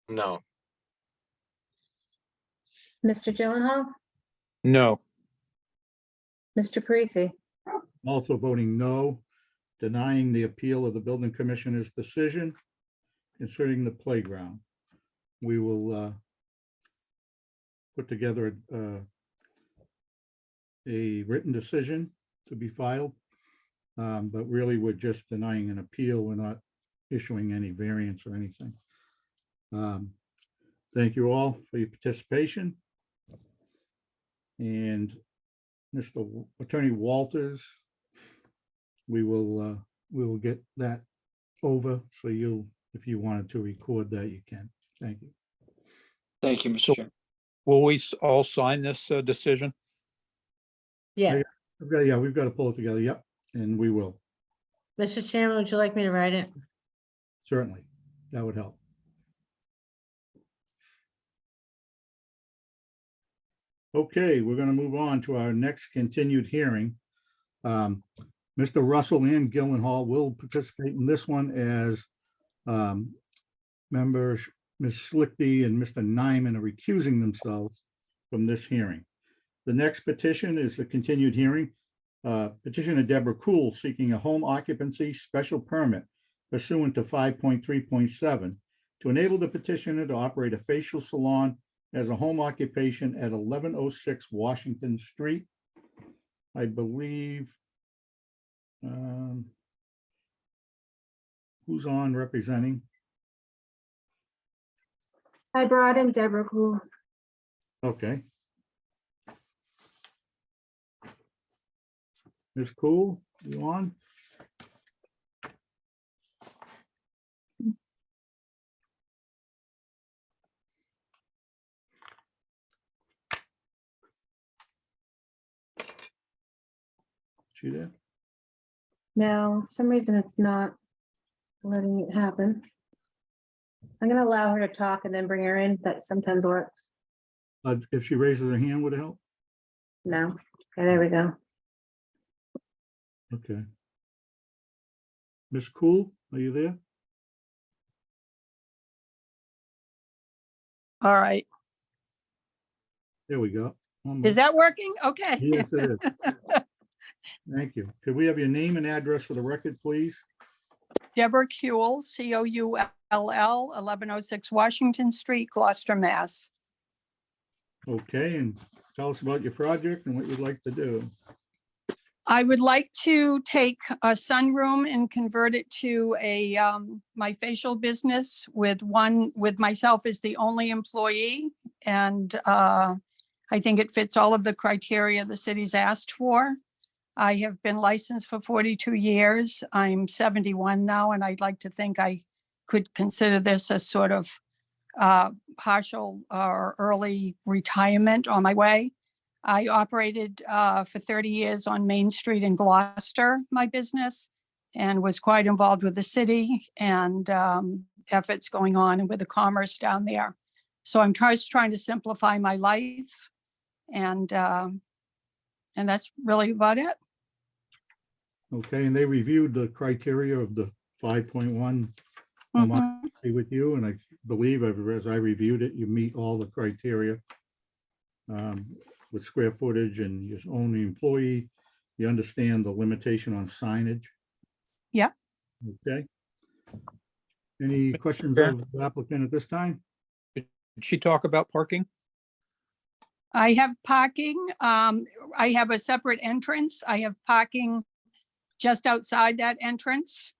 No, Mr. Gyllenhaal, No, Mr. Parisi. Also voting no, denying the appeal of the building commissioner's decision concerning the playground. We will put together a written decision to be filed. But really, we're just denying an appeal. We're not issuing any variance or anything. Thank you all for your participation. And Mr. Attorney Walters, we will get that over. So if you wanted to record that, you can. Thank you. Thank you, Mr. Chairman. will we all sign this decision? yeah. Yeah, we've got to pull it together. Yep, and we will. Mr. Chairman, would you like me to write it? Certainly, that would help. Okay, we're going to move on to our next continued hearing. Mr. Russell and Gyllenhaal will participate in this one as members. Ms. Schlichty and Mr. Nyman are recusing themselves from this hearing. The next petition is the continued hearing. Petition of Deborah Cool seeking a home occupancy special permit pursuant to 5.3.7 to enable the petitioner to operate a facial salon as a home occupation at 1106 Washington Street. I believe who's on representing? I brought in Deborah Cool. Okay. Ms. Cool, you on? She there? No, for some reason it's not letting it happen. I'm gonna allow her to talk and then bring her in. That sometimes works. If she raises her hand, would it help? No. Okay, there we go. Okay. Ms. Cool, are you there? All right. There we go. Is that working? Okay. Yes, it is. Thank you. Could we have your name and address for the record, please? Deborah Kuhl, Coull, 1106 Washington Street, Gloucester, Mass. Okay, and tell us about your project and what you'd like to do. I would like to take a sunroom and convert it to a my facial business with myself as the only employee. And I think it fits all of the criteria the city's asked for. I have been licensed for 42 years. I'm 71 now, and I'd like to think I could consider this a sort of partial or early retirement on my way. I operated for 30 years on Main Street in Gloucester, my business, and was quite involved with the city and efforts going on with the commerce down there. So I'm just trying to simplify my life, and that's really about it. Okay, and they reviewed the criteria of the 5.1 Mhm. with you, and I believe as I reviewed it, you meet all the criteria with square footage and your only employee. You understand the limitation on signage. Yeah. Okay. Any questions of the applicant at this time? Did she talk about parking? I have parking. I have a separate entrance. I have parking just outside that entrance.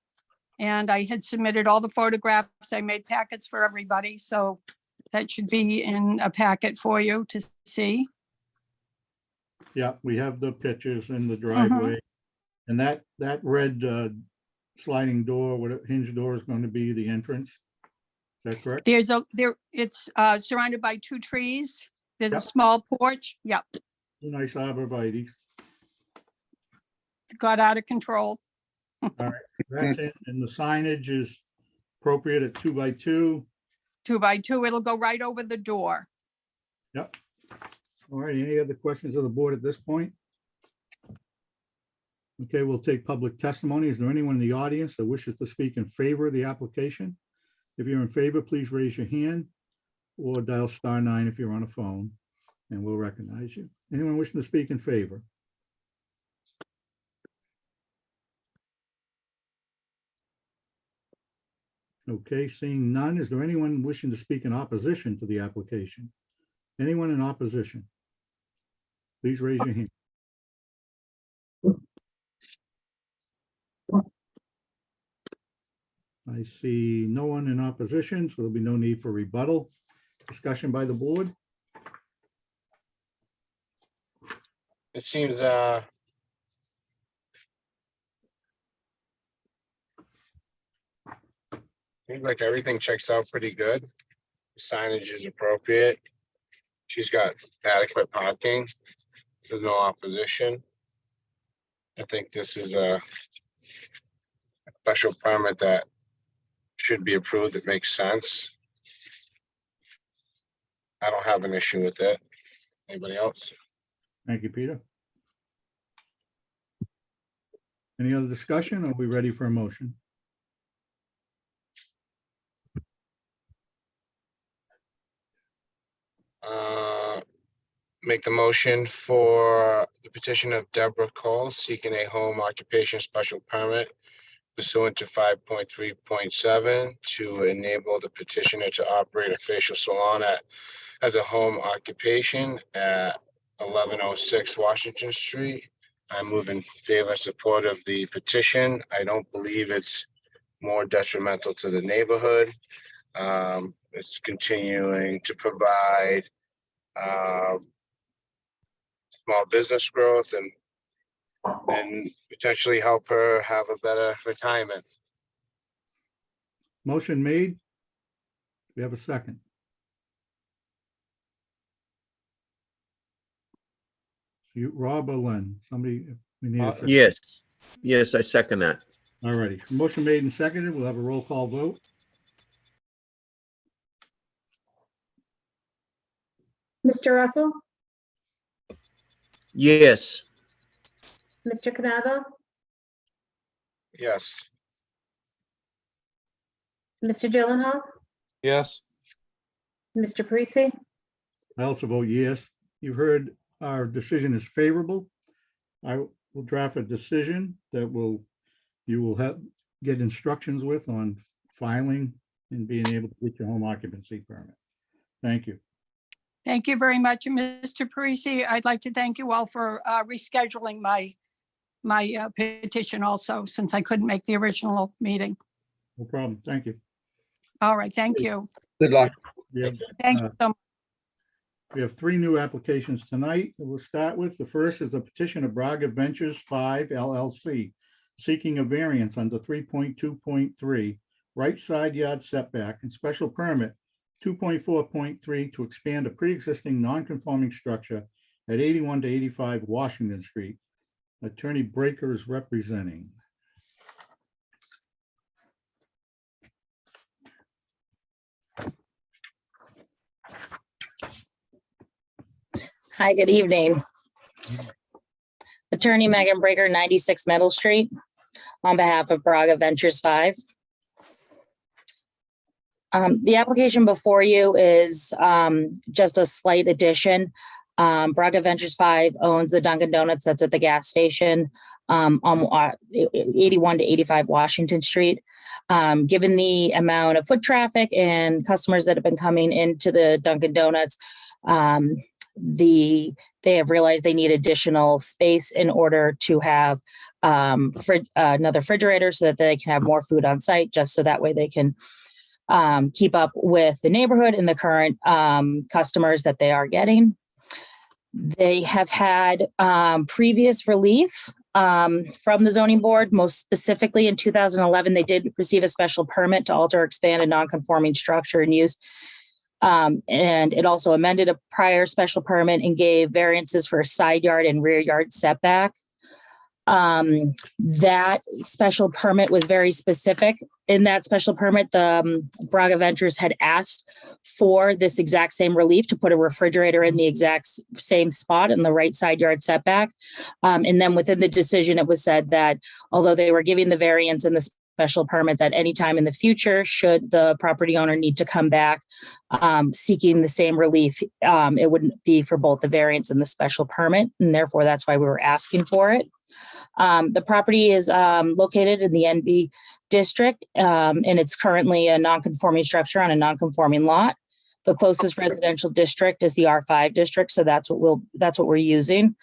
And I had submitted all the photographs. I made packets for everybody. So that should be in a packet for you to see. Yeah, we have the pictures in the driveway. And that red sliding door, what a hinge door is going to be the entrance. Is that correct? It's surrounded by 2 trees. There's Yep. a small porch. Yep. Nice arborvitae. Got out of control. That's it. And the signage is appropriate at 2x2. 2x2. It'll go right over the door. Yep. All right, any other questions of the board at this point? Okay, we'll take public testimony. Is there anyone in the audience that wishes to speak in favor of the application? If you're in favor, please raise your hand or dial *9 if you're on a phone, and we'll recognize you. Anyone wishing to speak in favor? Okay, seeing none, is there anyone wishing to speak in opposition to the application? Anyone in opposition? Please raise your hand. I see no one in opposition, so there'll be no need for rebuttal. Discussion by the board. It seems, seems like everything checks out pretty good. Signage is appropriate. She's got adequate parking. There's no opposition. I think this is a special permit that should be approved. It makes sense. I don't have an issue with it. Anybody else? Thank you, Peter. Any other discussion? Are we ready for a motion? Make the motion for the petition of Deborah Cole seeking a home occupation special permit pursuant to 5.3.7 to enable the petitioner to operate a facial salon as a home occupation at 1106 Washington Street. I move in favor, support of the petition. I don't believe it's more detrimental to the neighborhood. It's continuing to provide small business growth and potentially help her have a better retirement. Motion made. We have a second. You, Rob or Len, somebody, we need a second. Yes, yes, I second that. All righty. Motion made and seconded. We'll have a roll call vote. Mr. Russell, Yes, Mr. Canavo, Yes. Mr. Gyllenhaal, Yes. I Mr. Parisi, also vote yes. You've heard our decision is favorable. I will draft a decision that you will get instructions with on filing and being able to get your home occupancy permit. Thank you. Thank you very much, Mr. Parisi. I'd like to thank you all for rescheduling my petition also, since I couldn't make the original meeting. No problem. Thank you. All right, thank you. Good luck. We have, Thank you so much. we have 3 new applications tonight that we'll start with. The first is a petition of Braga Ventures 5 LLC, seeking a variance under 3.2.3, right side yard setback and special permit 2.4.3 to expand a pre-existing non-conforming structure at 81 to 85 Washington Street. Attorney Breaker is representing. Hi, good evening. Attorney Megan Breaker, 96 Middle Street, on behalf of Braga Ventures 5. The application before you is just a slight addition. Braga Ventures 5 owns the Dunkin' Donuts that's at the gas station on 81 to 85 Washington Street. Given the amount of foot traffic and customers that have been coming into the Dunkin' Donuts, they have realized they need additional space in order to have another refrigerator so that they can have more food on site, just so that way they can keep up with the neighborhood and the current customers that they are getting. They have had previous relief from the zoning board. Most specifically in 2011, they did receive a special permit to alter, expand a non-conforming structure and use. And it also amended a prior special permit and gave variances for a side yard and rear yard setback. That special permit was very specific. In that special permit, the Braga Ventures had asked for this exact same relief to put a refrigerator in the exact same spot in the right side yard setback. And then within the decision, it was said that although they were giving the variance in the special permit, that anytime in the future, should the property owner need to come back seeking the same relief, it wouldn't be for both the variance and the special permit. And therefore, that's why we were asking for it. The property is located in the NB district, and it's currently a non-conforming structure on a non-conforming lot. The closest residential district is the R5 district, so that's what we're using.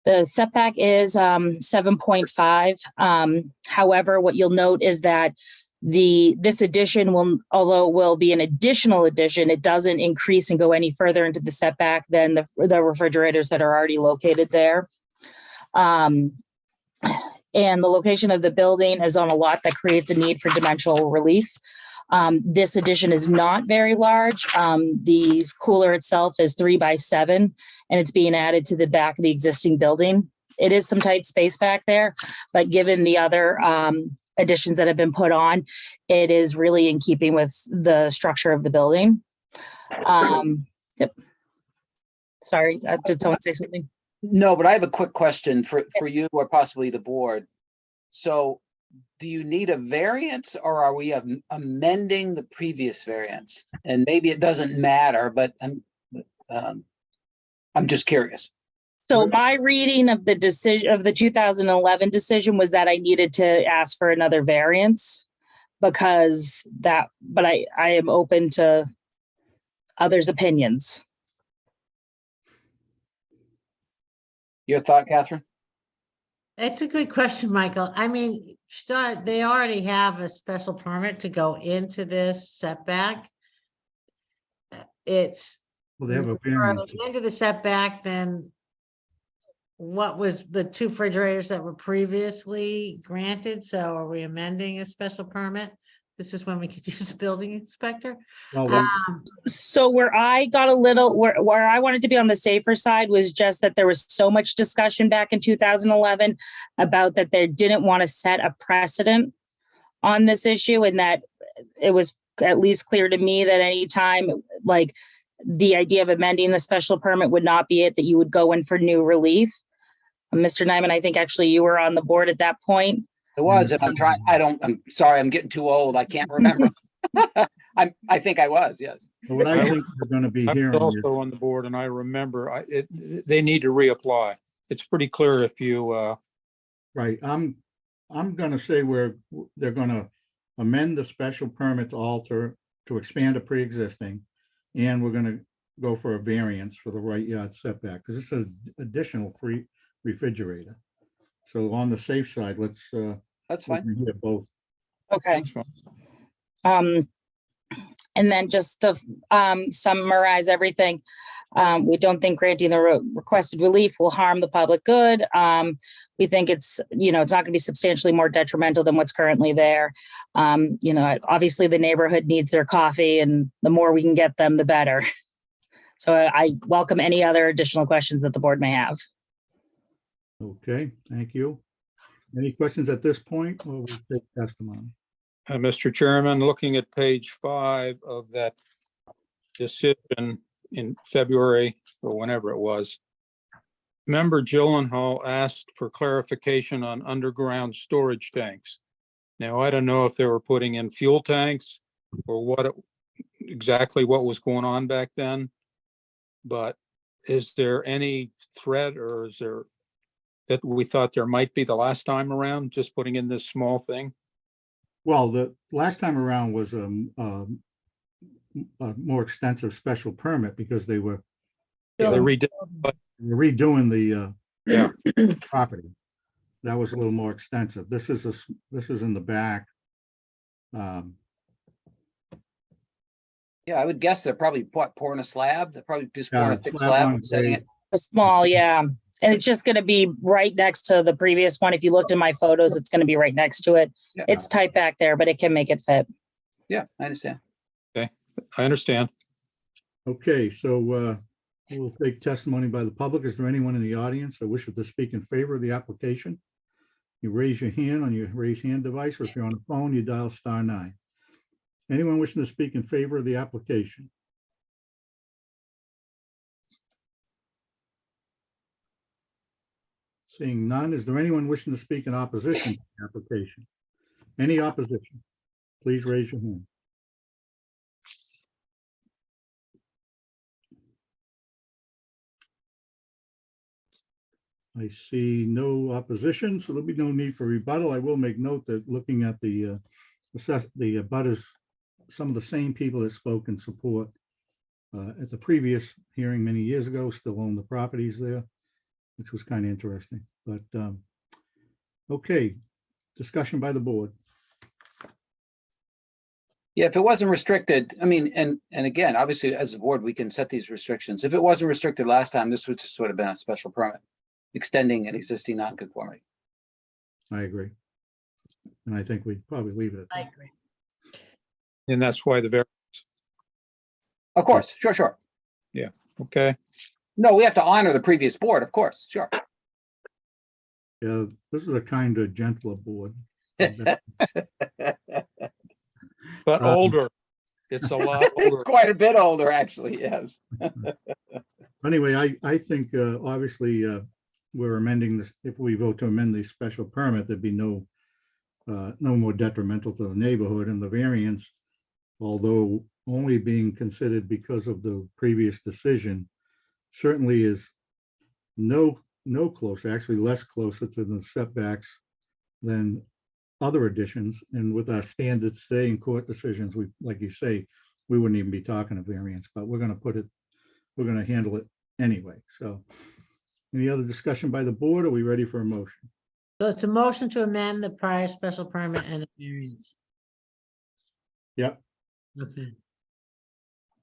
The setback is 7.5. However, what you'll note is that this addition will be an additional addition, it doesn't increase and go any further into the setback than the refrigerators that are already located there. And the location of the building is on a lot that creates a need for dimensional relief. This addition is not very large. The cooler itself is 3 by 7, and it's being added to the back of the existing building. It is some tight space back there, but given the other additions that have been put on, it is really in keeping with the structure of the building. Yep. Sorry, did someone say something? No, but I have a quick question for you or possibly the board. So do you need a variance or are we amending the previous variance? And maybe it doesn't matter, but I'm just curious. So my reading of the decision of the 2011 decision was that I needed to ask for another variance because that, but I am open to others' opinions. Your thought, Catherine? It's a good question, Michael. I mean, they already have a special permit to go into this setback. It's Well, they have a further variance. into the setback than what was the 2 refrigerators that were previously granted. So are we amending a special permit? This is when we could use a building inspector. Well, then, So where I got a little, where I wanted to be on the safer side was just that there was so much discussion back in 2011 about that they didn't want to set a precedent on this issue, and that it was at least clear to me that anytime, like, the idea of amending the special permit would not be it, that you would go in for new relief. Mr. Nyman, I think actually you were on the board at that point. It was, and I'm sorry, I'm getting too old. I can't remember. I think I was, yes. what I think we're gonna be I hearing was is, also on the board and I remember they need to reapply. It's pretty clear if you, right, I'm gonna say they're gonna amend the special permit to expand a pre-existing, and we're gonna go for a variance for the right yard setback, because it's an additional free refrigerator. So on the safe side, let's That's we fine. can hear both. Okay. And then just to summarize everything, we don't think granting the requested relief will harm the public good. We think it's not going to be substantially more detrimental than what's currently there. Obviously the neighborhood needs their coffee, and the more we can get them, the better. So I welcome any other additional questions that the board may have. Okay, thank you. Any questions at this point, or we'll take testimony? Mr. Chairman, looking at page 5 of that decision in February or whenever it was, Member Gyllenhaal asked for clarification on underground storage tanks. Now, I don't know if they were putting in fuel tanks or exactly what was going on back then, but is there any threat, or is there that we thought there might be the last time around, just putting in this small thing? Well, the last time around was a more extensive special permit because they were Yeah, they redid, but redoing the yeah, property. That was a little more extensive. This is in the back. Yeah, I would guess they're probably pouring a slab. They're probably just pouring Yeah, a thick slab slab on and setting grade. it. Small, yeah. And it's just going to be right next to the previous one. If you looked at my photos, it's going to be right next to it. Yeah. It's tight back there, but it can make it fit. Yeah, I understand. I understand. Okay, so we'll take testimony by the public. Is there anyone in the audience that wishes to speak in favor of the application? You raise your hand on your raise hand device, or if you're on the phone, you dial *9. Anyone wishing to speak in favor of the application? Seeing none, is there anyone wishing to speak in opposition to the application? Any opposition? Please raise your hand. I see no opposition, so there'll be no need for rebuttal. I will make note that looking at the butters, some of the same people that spoke in support at the previous hearing many years ago still own the properties there, which was kind of interesting. But okay, discussion by the board. Yeah, if it wasn't restricted, I mean, and again, obviously, as a board, we can set these restrictions. If it wasn't restricted last time, this would just sort of been a special permit, extending an existing nonconformity. I agree. And I think we'd probably leave it at I that. agree. And that's why Of course, sure. okay. No, we have to honor the previous board, of course, sure. Yeah, this is a kind of gentler board. But Um, older. It's a lot older. Quite a bit older, actually, yes. Anyway, I think, obviously, we're amending this, if we vote to amend the special permit, there'd be no more detrimental to the neighborhood, and the variance, although only being considered because of the previous decision, certainly is no closer, actually less closer to the setbacks than other additions. And with our standards today in court decisions, we, like you say, we wouldn't even be talking a variance, but we're gonna handle it anyway. So any other discussion by the board? Are we ready for a motion? So it's a motion to amend the prior special permit and a variance. Yep, Okay.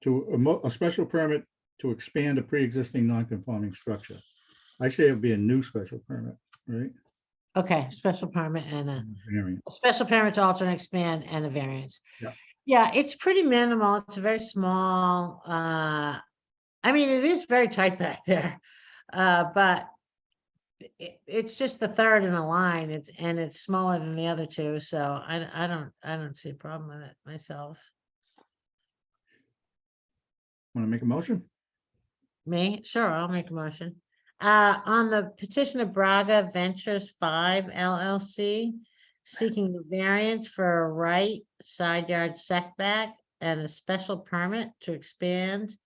to a special permit to expand a pre-existing non-conforming structure. I say it'd be a new special permit, right? Okay, special permit and Variance. a special permit to alter and expand and a variance. Yeah. Yeah, it's pretty minimal. It's a very small, I mean, it is very tight back there. But it's just the third in a line. It's smaller than the other two, so I don't see a problem with it myself. Want to make a motion? Me? Sure, I'll make a motion. On the petition of Braga Ventures 5 LLC, seeking the variance for a right side yard setback and a special permit to expand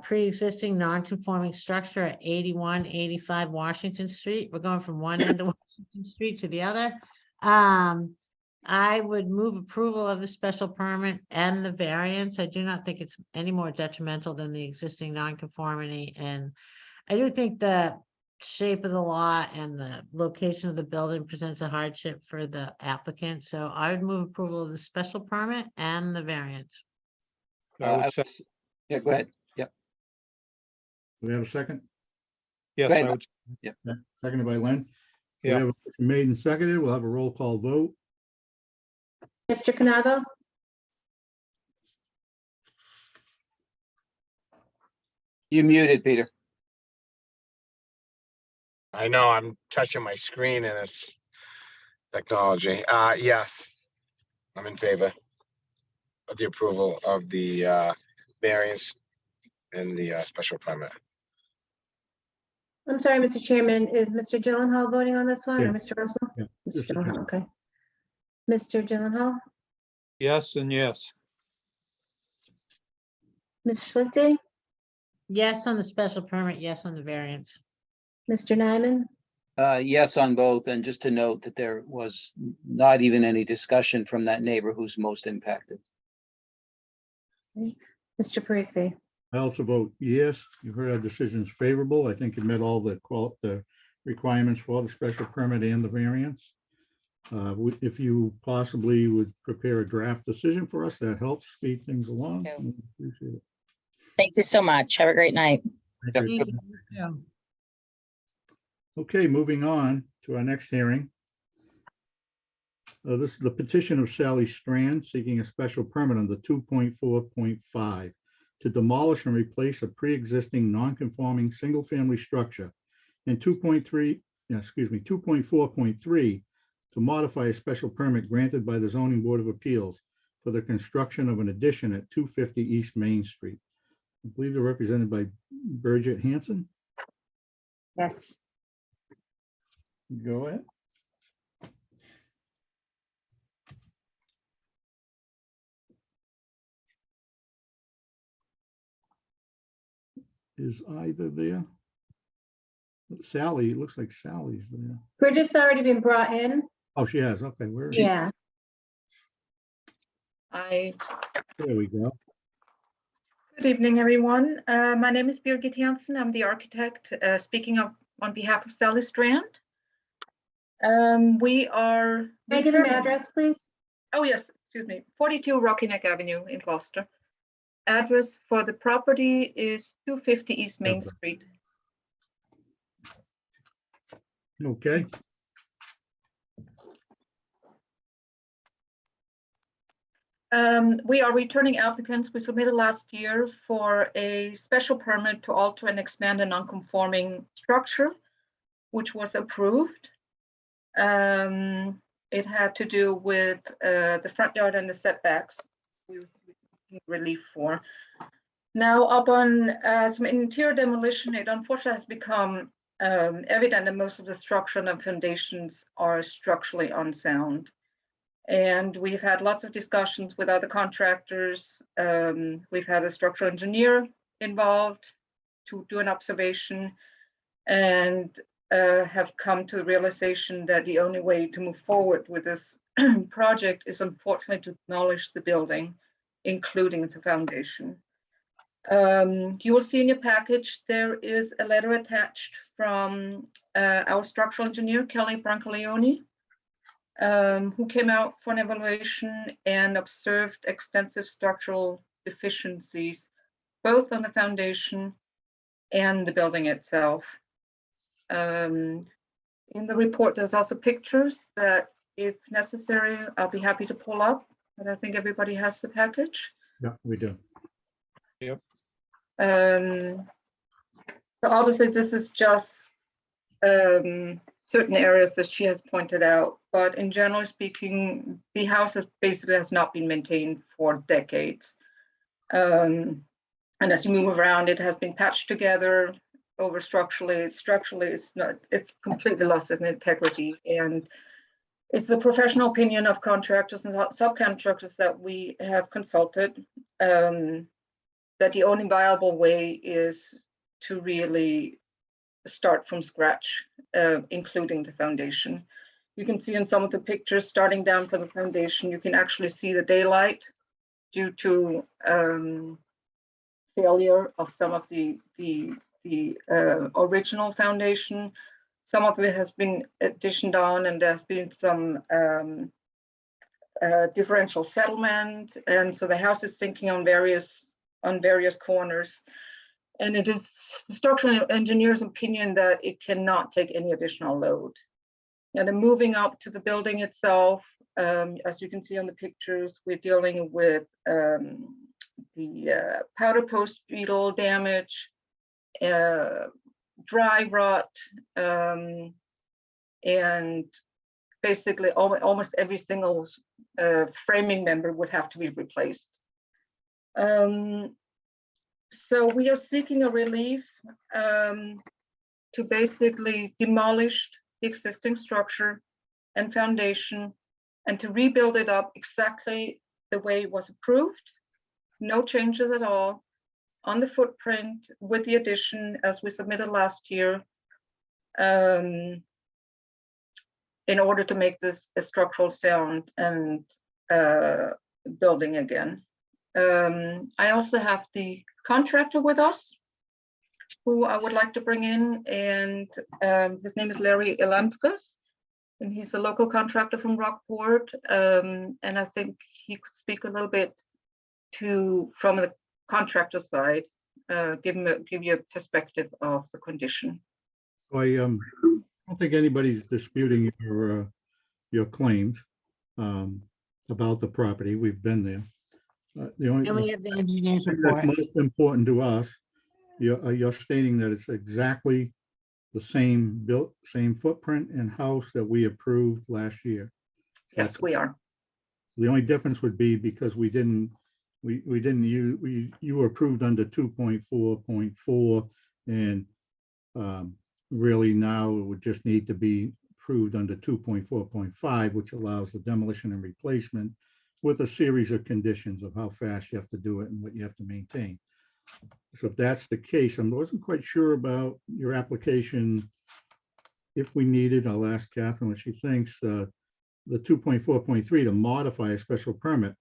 pre-existing non-conforming structure at 8185 Washington Street. We're going from one end of Washington Street to the other. I would move approval of the special permit and the variance. I do not think it's any more detrimental than the existing non-conformity, and I do think the shape of the lot and the location of the building presents a hardship for the applicant. So I would move approval of the special permit and the variance. I would I say- was- Yeah, go ahead. Yep. Do we have a second? Yes, Go ahead. I would, Yeah, seconded by Len. We Yeah. have a motion made and seconded. We'll have a roll call vote. Mr. Canavo, You muted, Peter. I know I'm touching my screen and it's technology. Yes, I'm in favor of the approval of the variance and the special permit. I'm sorry, Mr. Chairman, is Mr. Gyllenhaal voting on this one, Yeah. or Mr. Russell? Yeah, Mr. Mr. Gyllenhaal, Chairman. okay. Mr. Gyllenhaal, yes, and yes. Ms. Schlichty, Yes on the special permit, yes on the variance. Mr. Nyman, Yes on both, and just to note that there was not even any discussion from that neighbor who's most impacted. Mr. Parisi. I also vote yes. You heard our decision's favorable. I think it met all the requirements for the special permit and the variance. If you possibly would prepare a draft decision for us, that helps speed things along. Yeah. We appreciate it. Thank you so much. Have a great night. Thank you. Thank you. Okay, moving on to our next hearing. This is the petition of Sally Strand seeking a special permit under 2.4.5 to demolish and replace a pre-existing non-conforming single-family structure, and 2.4.3 to modify a special permit granted by the Zoning Board of Appeals for the construction of an addition at 250 East Main Street. I believe they're represented by Bridget Hanson. Yes. Go ahead. Is either there? Sally, it looks like Sally's there. Bridget's already been brought in. Oh, she has. Okay, where is she? Yeah. There we go. Good evening, everyone. My name is Birgit Hansen. I'm the architect speaking on behalf of Sally Strand. We are. Can I get an address, please? Oh, yes, excuse me. 42 Rocky Neck Avenue in Gloucester. Address for the property is 250 East Main Okay. Street. Okay, We are returning applicants. We submitted last year for a special permit to alter and expand a non-conforming structure, which was approved. It had to do with the front yard and the setbacks. we were seeking relief for. Now, upon some interior demolition, it unfortunately has become evident that most of the structure and foundations are structurally unsound. And we've had lots of discussions with other contractors. We've had a structural engineer involved to do an observation, and have come to the realization that the only way to move forward with this project is unfortunately to demolish the building, including the foundation. You will see in your package, there is a letter attached from our structural engineer, Kelly Brancaleone, who came out for an evaluation and observed extensive structural deficiencies, both on the foundation and the building itself. In the report, there's also pictures that, if necessary, I'll be happy to pull up, but I think everybody has the package. Yeah, we do. Yep. So obviously, this is just certain areas that she has pointed out, but in general speaking, the house basically has not been maintained for decades. And as you move around, it has been patched together over structurally. It's completely lost its integrity. And it's the professional opinion of contractors and subcontractors that we have consulted, that the only viable way is to really start from scratch, including the foundation. You can see in some of the pictures, starting down from the foundation, you can actually see the daylight due to failure of some of the original foundation. Some of it has been additioned on, and there's been some differential settlement, and so the house is sinking on various corners. And it is the structural engineer's opinion that it cannot take any additional load. And then moving up to the building itself, as you can see on the pictures, we're dealing with the powder post beetle damage, dry rot, and basically almost every single framing member would have to be replaced. So we are seeking a relief to basically demolish the existing structure and foundation and to rebuild it up exactly the way it was approved. No changes at all on the footprint, with the addition as we submitted last year, in order to make this a structural sound and building again. I also have the contractor with us, who I would like to bring in, and his name is Larry Ilanskas, and he's a local contractor from Rockport, and I think he could speak a little bit from the contractor side, give you a perspective of the condition. So I don't think anybody's disputing your claims about the property. We've been there. The only And we have the engineer's thing report. that's most important to us, you're stating that it's exactly the same footprint and house that we approved last year. Yes, we are. So the only difference would be because you were approved under 2.4.4, and really now it would just need to be approved under 2.4.5, which allows the demolition and replacement with a series of conditions of how fast you have to do it and what you have to maintain. So if that's the case, I wasn't quite sure about your application. If we needed, I'll ask Catherine what she thinks, the 2.4.3 to modify a special permit.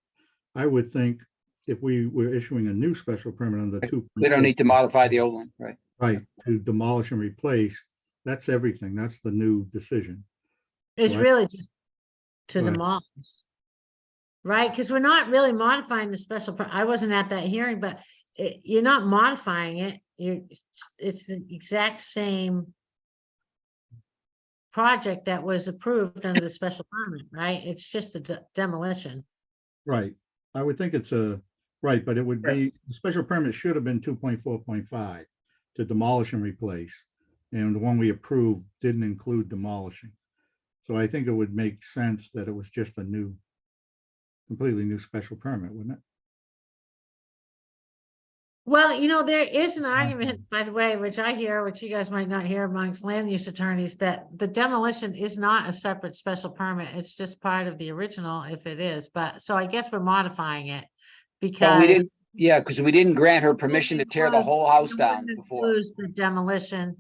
I would think if we were issuing a new special permit on the 2. We don't need to modify the old one, right? Right, to demolish and replace, that's everything. That's the new decision. It's Right. really just to Right. demolish. Right, because we're not really modifying the I wasn't at that hearing, but you're not modifying it. It's the exact same project that was approved under the special permit, right? It's just the demolition. Right. I would think it's right, but it would be, the special permit should have been 2.4.5 to demolish and replace. And the one we approved didn't include demolishing. So I think it would make sense that it was just a completely new special permit, wouldn't it? Well, there is an argument, by the way, which I hear, which you guys might not hear amongst land use attorneys, that the demolition is not a separate special permit. It's just part of the original if it is, but, so I guess we're modifying it Well, because. we didn't, yeah, because we didn't grant her permission to tear the whole house It down wouldn't before. include the demolition.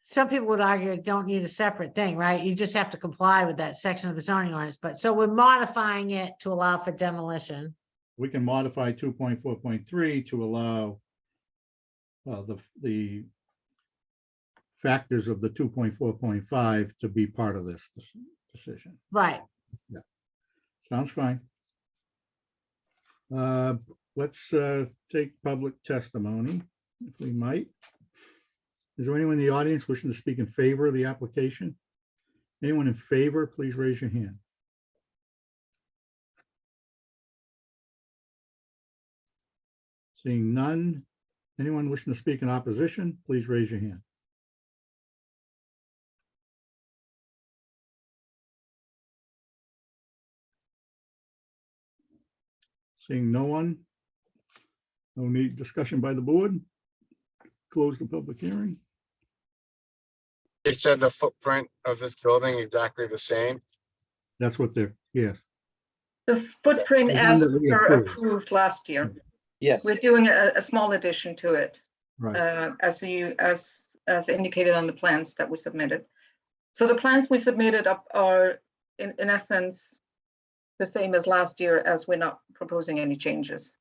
Some people would argue it don't need a separate thing, right? You just have to comply with that section of the zoning ordinance, but so we're modifying it to allow for demolition. We can modify 2.4.3 to allow the factors of the 2.4.5 to be part of this decision. Right. Sounds fine. Let's take public testimony, if we might. Is there anyone in the audience wishing to speak in favor of the application? Anyone in favor, please raise your hand. Seeing none. Anyone wishing to speak in opposition, please raise your hand. Seeing no one. No need discussion by the board. Close the public hearing. It said the footprint of this building exactly the same. That's what they're, yes. The footprint The one as that we were approved. approved last year. Yes, We're doing a small addition to it, Right. as indicated on the plans that we submitted. So the plans we submitted are in essence the same as last year, as we're not proposing any changes.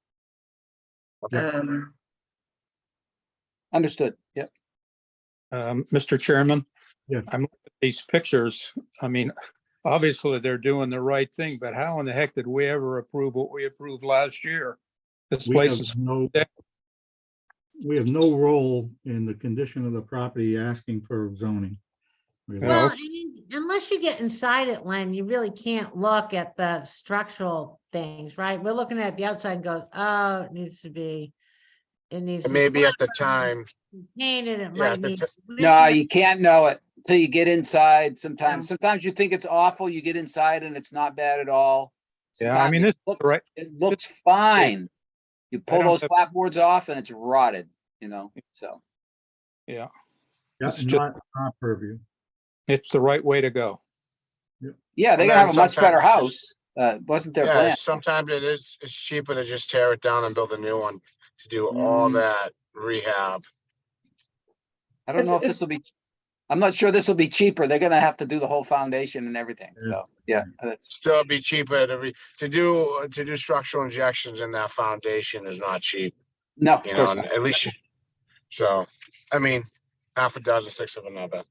understood. Yep. Mr. Chairman? Yeah. I'm looking at these pictures. I mean, obviously they're doing the right thing, but how in the heck did we ever approve what we approved last year? This We place have is, no role in the condition of the property asking for zoning. really. Well, unless you get inside it, Len, you really can't look at the structural things, right? We're looking at the outside and goes, oh, it needs to be. And maybe at the time, Painted, it yeah, might at the need. No, you can't know it till you get inside sometimes. Sometimes you think it's awful, you get inside and it's not bad at all. Yeah, I Sometimes mean, it this is looks- right. It looks fine. You pull don't those have- clapboards off and it's rotted, so. Yeah, Yeah, it's just- not our purview. it's the right way to go. Yeah, they're And gonna have a then much better sometimes it's house. Wasn't their yeah, plan. sometimes it's cheaper to just tear it down and build a new one to do all that rehab. I don't know if this will be, I'm not sure this will be cheaper. They're gonna have to do the whole foundation and everything. So, yeah, that's, Still be cheaper to do structural injections in that foundation is not cheap, no, of you know, course and not. at least so, I mean, half a dozen, six of another.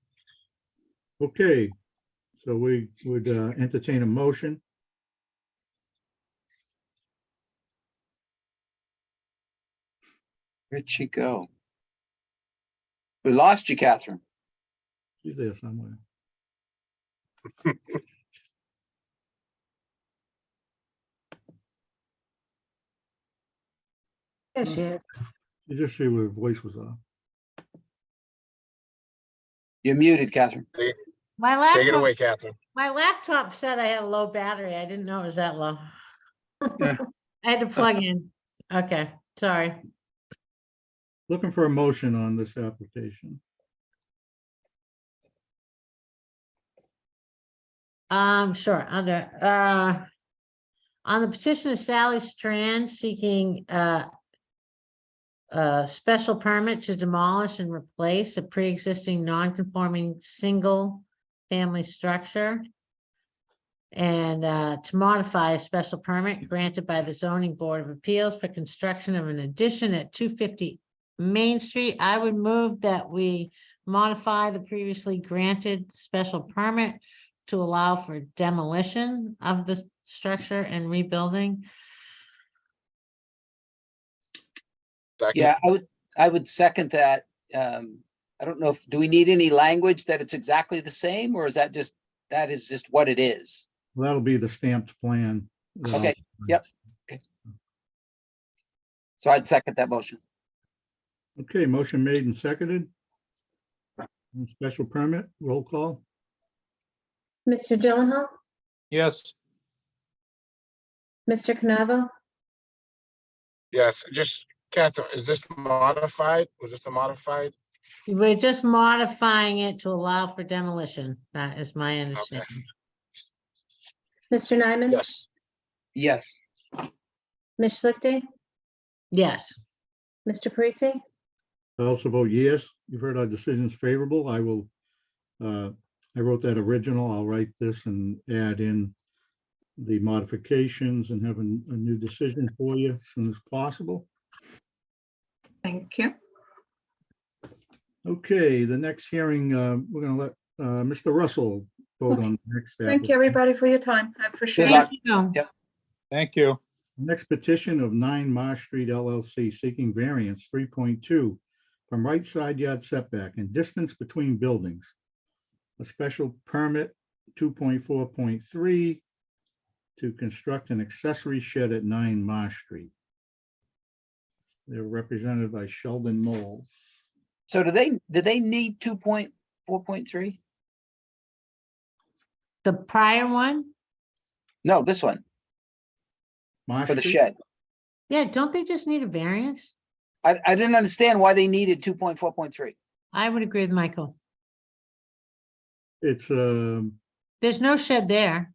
Okay, so we would entertain a motion. Where'd she go? We lost you, Catherine. She's there somewhere. There she is. You just see where her voice was off. You're muted, Catherine. My Take it away, laptop, Catherine. my laptop said I had a low battery. I didn't know it was that low. Yeah. I had to plug in. Okay, sorry. Looking for a motion on this application. Sure, on the petition of Sally Strand seeking, a special permit to demolish and replace a pre-existing non-conforming single-family structure. And, to modify a special permit granted by the zoning board of appeals for construction of an addition at 250 Main Street. I would move that we modify the previously granted special permit to allow for demolition of the structure and rebuilding. Second. Yeah, I would second that. I don't know do we need any language that it's exactly the same, or is that is just what it is? Well, that'll be the stamped plan. Okay, yep. Okay. So I'd second that motion. Okay, motion made and seconded. Special permit, roll call. Mr. Gyllenhaal, Yes, Mr. Canavo, Yes, just Catherine, is this modified? Was this a modified? We're just modifying it to allow for demolition. That is my understanding. Mr. Nyman, Yes. Yes, Ms. Schlichting, Yes, Mr. Parisi, I also vote yes. You've heard our decisions favorable. I will, I wrote that original. I'll write this and add in the modifications and have a new decision for you as soon as possible. Thank you. Okay, the next hearing, we're gonna let Mr. Russell vote on the next. Thank you, everybody, for your time. I appreciate luck. it. thank you. thank you. Next petition of 9 Marsh Street LLC seeking variance 3.2 from right side yard setback and distance between buildings. A special permit 2.4.3 to construct an accessory shed at 9 Marsh Street. They're represented by Sheldon Knowles. so do they need 2.4.3? The prior one? No, this one, Marsh for the Street? shed. Yeah, don't they just need a variance? I didn't understand why they needed 2.4.3. I would agree with Michael. It's, There's no shed there.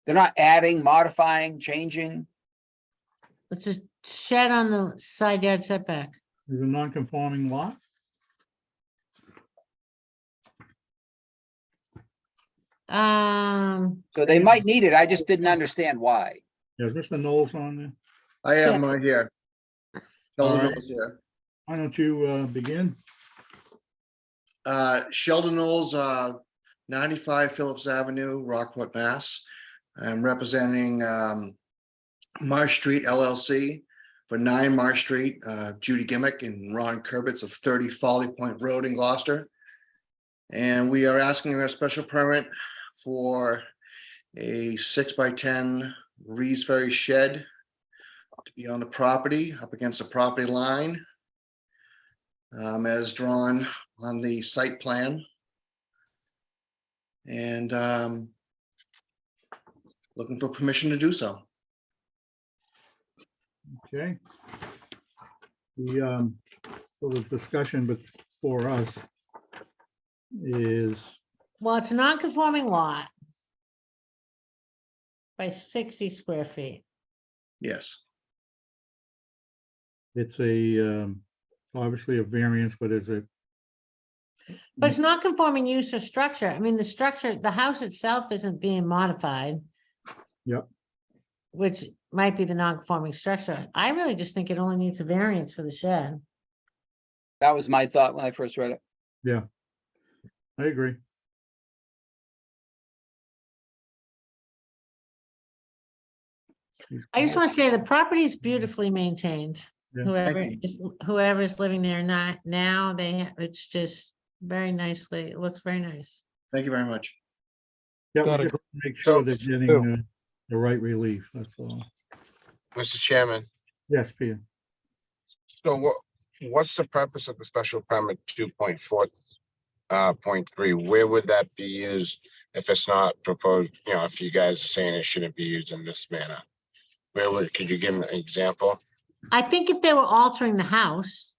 They're not adding, modifying, changing. It's a shed on the side yard setback. is a non-conforming lot. So they might need it. I just didn't understand why. Is Mr. Knowles on there? I am right here. Sheldon All right. Knowles here. Why don't you begin? Sheldon Knowles, 95 Phillips Avenue, Rockport, Mass. I'm representing Marsh Street LLC for 9 Marsh Street, Judy Gimmick and Ron Kurbitz of 30 Folly Point Road in Gloucester. And we are asking a special permit for a 6x10 Rees Ferry shed to be on the property, up against the property line, as drawn on the site plan. And looking for permission to do so. Okay. The sort of discussion before us is, Well, it's a non-conforming lot by 60 square feet. Yes. it's a, obviously a variance, but is it, But it's not conforming use or structure. I mean, the structure, the house itself isn't being modified. Yep. Which might be the non-conforming structure. I really just think it only needs a variance for the shed. That was my thought when I first read it. yeah. I agree. I just want to say the property is beautifully maintained. Yeah. Whoever's living there not now, it's just very nicely, it looks very nice. Thank you very much. Yeah, we Got it. just make sure they're getting the right relief, that's all. Mr. Chairman, Yes, Peter. so what's the purpose of the special permit 2.4.3? Where would that be used if it's not proposed, if you guys are saying it shouldn't be used in this manner? Could you give an example? I think if they were altering the house,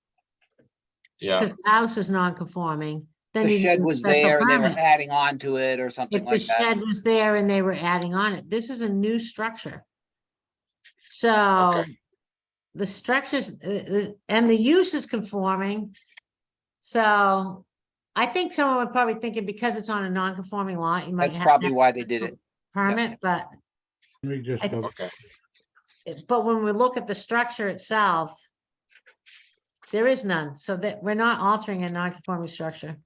Yeah, because the house is non-conforming, then The you need shed a was special there and they were permit. adding on to it or something If the like that. shed was there and they were adding on it, this is a new structure. So Okay. the structures, and the use is conforming. So I think someone would probably think it because it's on a non-conforming lot, you might That's have. probably to why they did it. Permit, but, Let me just, I- go- okay. but when we look at the structure itself, there is none, so that we're not altering a non-conforming structure.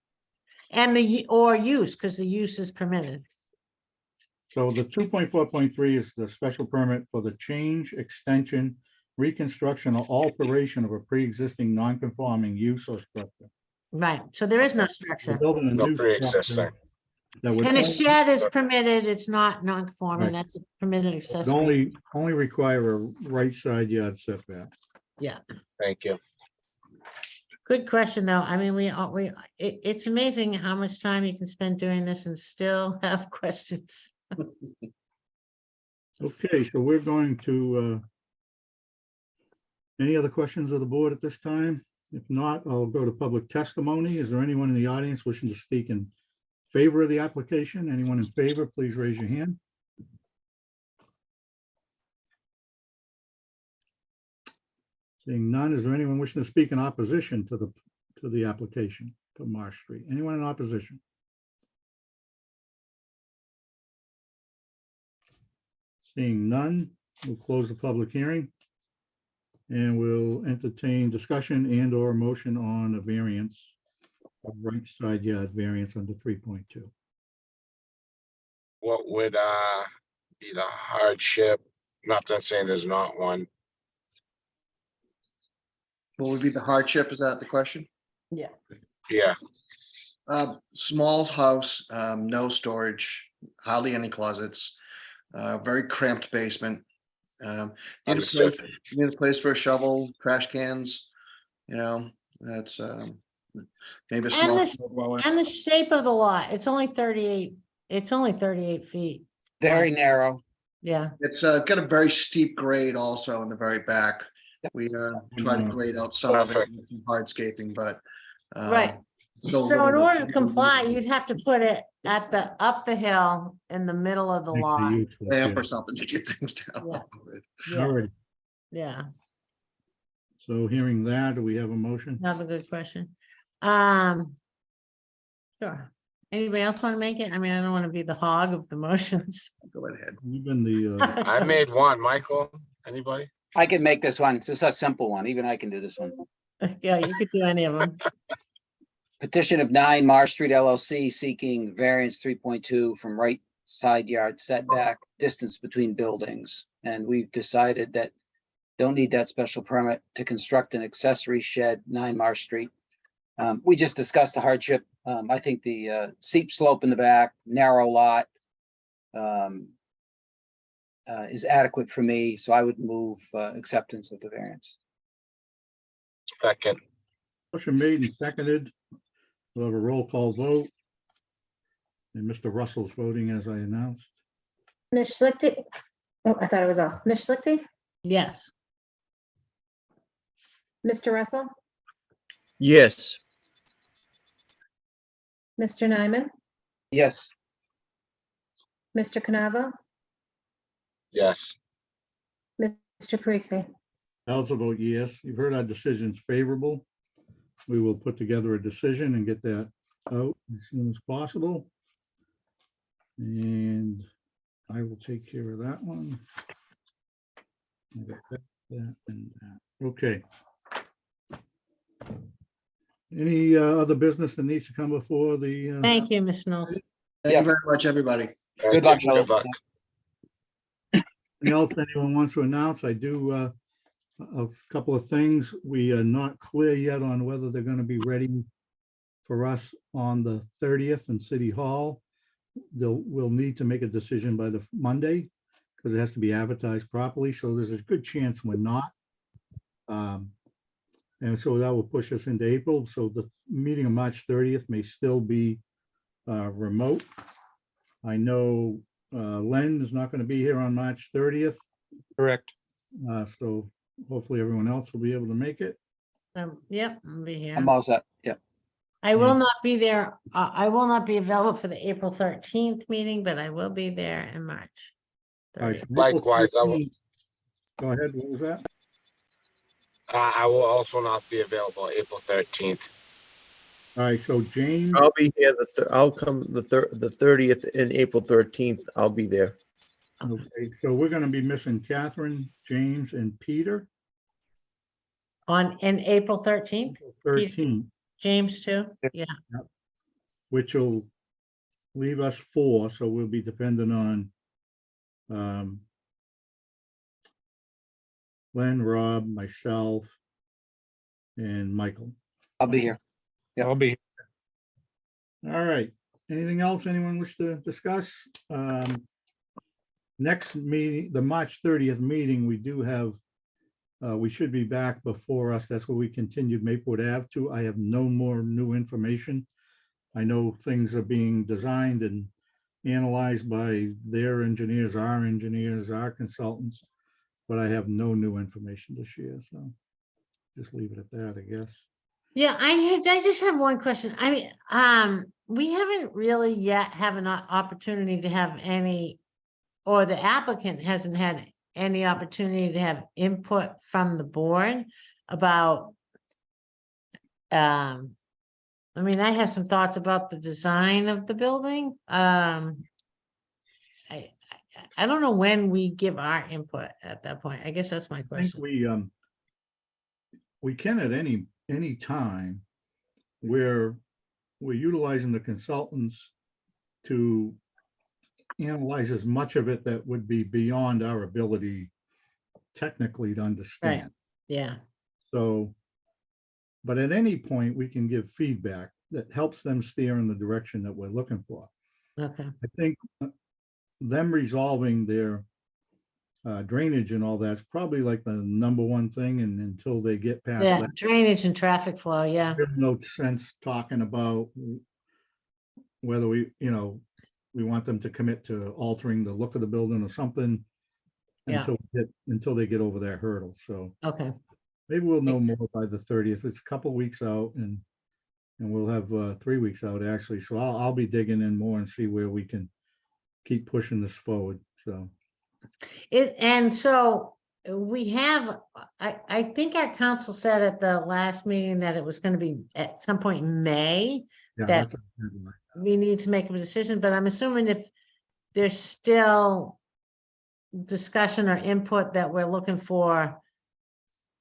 And or use, because the use is permitted. so the 2.4.3 is the special permit for the change, extension, reconstruction, or alteration of a pre-existing non-conforming use or structure. Right, so there is no We're structure. building a No new pre-existing. structure that would And a only- shed is permitted, it's not non-conforming, Right. that's a permitted would accessory. only require a right side yard setback. Yeah, Thank you. Good question, though. I mean, it's amazing how much time you can spend doing this and still have questions. Okay, so we're going to, any other questions of the board at this time? If not, I'll go to public testimony. Is there anyone in the audience wishing to speak in favor of the application? Anyone in favor, please raise your hand. Seeing none, is there anyone wishing to speak in opposition to the application to Marsh Street? Anyone in opposition? Seeing none, we'll close the public hearing. And we'll entertain discussion and or motion on a variance of right side yard variance under 3.2. What would be the hardship? Not that I'm saying there's not one. What would be the hardship? Is that the question? Yeah. Yeah, Small house, no storage, hardly any closets, very cramped basement. Need a place, understood. need a place for a shovel, trash cans, that's maybe a small. dweller. And the shape of the lot, it's only 38 feet. Very narrow. Yeah, It's got a very steep grade also in the very back. We try to grade out some of it Perfect. with some hardscaping, but. right. still a So in little order to bit- comply, you'd have to put it up the hill in the middle of the Next to lot. you, Ramp yeah. or something to get things down. a Yeah. little bit. Yeah, All right, yeah, so hearing that, do we have a motion? another good question. Sure. Anybody else want to make it? I mean, I don't want to be the hog of the motions. Go ahead. You've been the, I made one. Michael, anybody? I can make this one. It's a simple one. Even I can do this one. Yeah, you could do any of them. Petition of 9 Marsh Street LLC seeking variance 3.2 from right side yard setback, distance between buildings. And we've decided that don't need that special permit to construct an accessory shed, 9 Marsh Street. We just discussed the hardship. I think the steep slope in the back, narrow lot is adequate for me, so I would move acceptance of the variance. Second, motion made and seconded. We'll have a roll call vote. And Mr. Russell's voting as I announced. Ms. Schlichty? Oh, I thought it was off. Ms. Schlichty? Yes, Mr. Russell? Yes, Mr. Nyman? Yes, Mr. Canavo? yes. Mr. Parisi? I also vote yes. You've heard our decisions favorable. We will put together a decision and get that out as soon as possible. And I will take care of that one. I got that, and that. Okay. Any other business that needs to come before the? thank you, Ms. Knowles. Thank you very much, everybody. good luck, Joe. Good luck. Anything else anyone wants to announce? I do, a couple of things. We are not clear yet on whether they're gonna be ready for us on the 30th in City Hall. We'll need to make a decision by the Monday, because it has to be advertised properly, so there's a good chance we're not. And so that will push us into April, so the meeting of March 30th may still be remote. I know Len is not going to be here on March 30th, Correct. so hopefully everyone else will be able to make it. Yep, I'll be here. I'm all set. Yep. I will not be there. I will not be available for the April 13th meeting, but I will be there in March. All right, 30th. so April Likewise, I will. 13th. Go ahead, what was that? I will also not be available April 13th. All right, so James, I'll be here, I'll come the 30th and April 13th, I'll be there. okay, so we're going to be missing Catherine, James, and Peter. In April 13th, 13th, James too? Yeah, which will leave us 4, so we'll be dependent on Len, Rob, myself, and Michael. I'll be here. Yeah. I'll be, All right, anything else anyone wish to discuss? Next meeting, the March 30th meeting, we do have We should be back before us. That's where we continued Maplewood Ave to. I have no more new information. I know things are being designed and analyzed by their engineers, our consultants, but I have no new information to share, so just leave it at that, I guess. Yeah, I just have one question. I mean, we haven't really yet have an opportunity to have any, or the applicant hasn't had any opportunity to have input from the board about, I mean, I have some thoughts about the design of the building. I don't know when we give our input at that point. I guess that's my I think question. we can at any time where we're utilizing the consultants to analyze as much of it that would be beyond our ability technically to understand. Yeah, So, but at any point, we can give feedback that helps them steer in the direction that we're looking for. okay. I think them resolving their drainage and all that's probably like the number one thing, and until they get past Yeah, that, drainage and traffic flow, yeah. there's no sense talking about whether we want them to commit to altering the look of the building or something Yeah. until they get over that hurdle. So Okay, maybe we'll know more by the 30th. It's a couple weeks out, and we'll have 3 weeks out actually. So I'll be digging in more and see where we can keep pushing this forward. So and so we have, I think our council said at the last meeting that it was gonna be at some point in May. yeah, That that's a deadline. we need to make a decision, but I'm assuming if there's still discussion or input that we're looking for,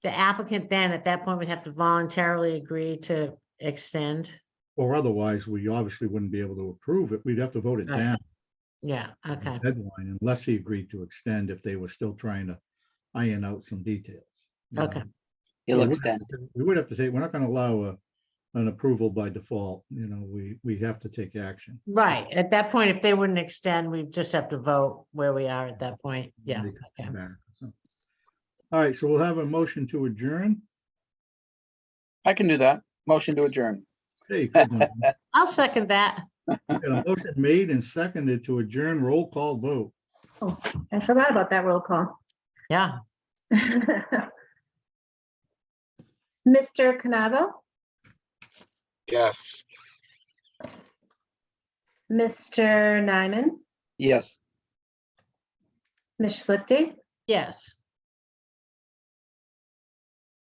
the applicant then at that point would have to voluntarily agree to extend. Or otherwise, we obviously wouldn't be able to approve it. We'd have to vote it Right. down. Yeah, the okay, Deadline, unless he agreed to extend if they were still trying to iron out some details. you know. okay. He'll So extend. we would have to say, we're not gonna allow an approval by default, we have to take action. Right, at that point, if they wouldn't extend, we just have to vote where we are at that point. Yeah, They come okay. back, so. All right, so we'll have a motion to adjourn. I can do that. Motion to adjourn. Hey, good one. I'll second that. We got a motion made and seconded to adjourn, roll call vote. Oh, I forgot about that roll call. Yeah, Mr. Canavo, Yes. Mr. Nyman, Yes. Ms. Schlipty, yes.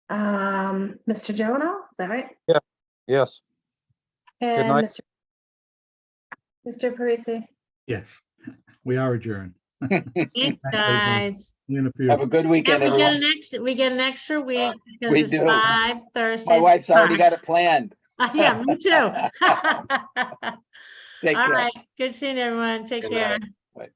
Mr. Gyllenhaal, is that right? Yes. And night. Mr. Parisi. Yes, we are adjourned. Thanks, guys. In a few. Have a good Yeah, weekend, everyone. we get an extra week because We it's do. 5 Thursdays. My wife's already got it planned. Yeah, me too. Take All care. right, good seeing everyone. Take Good care. night.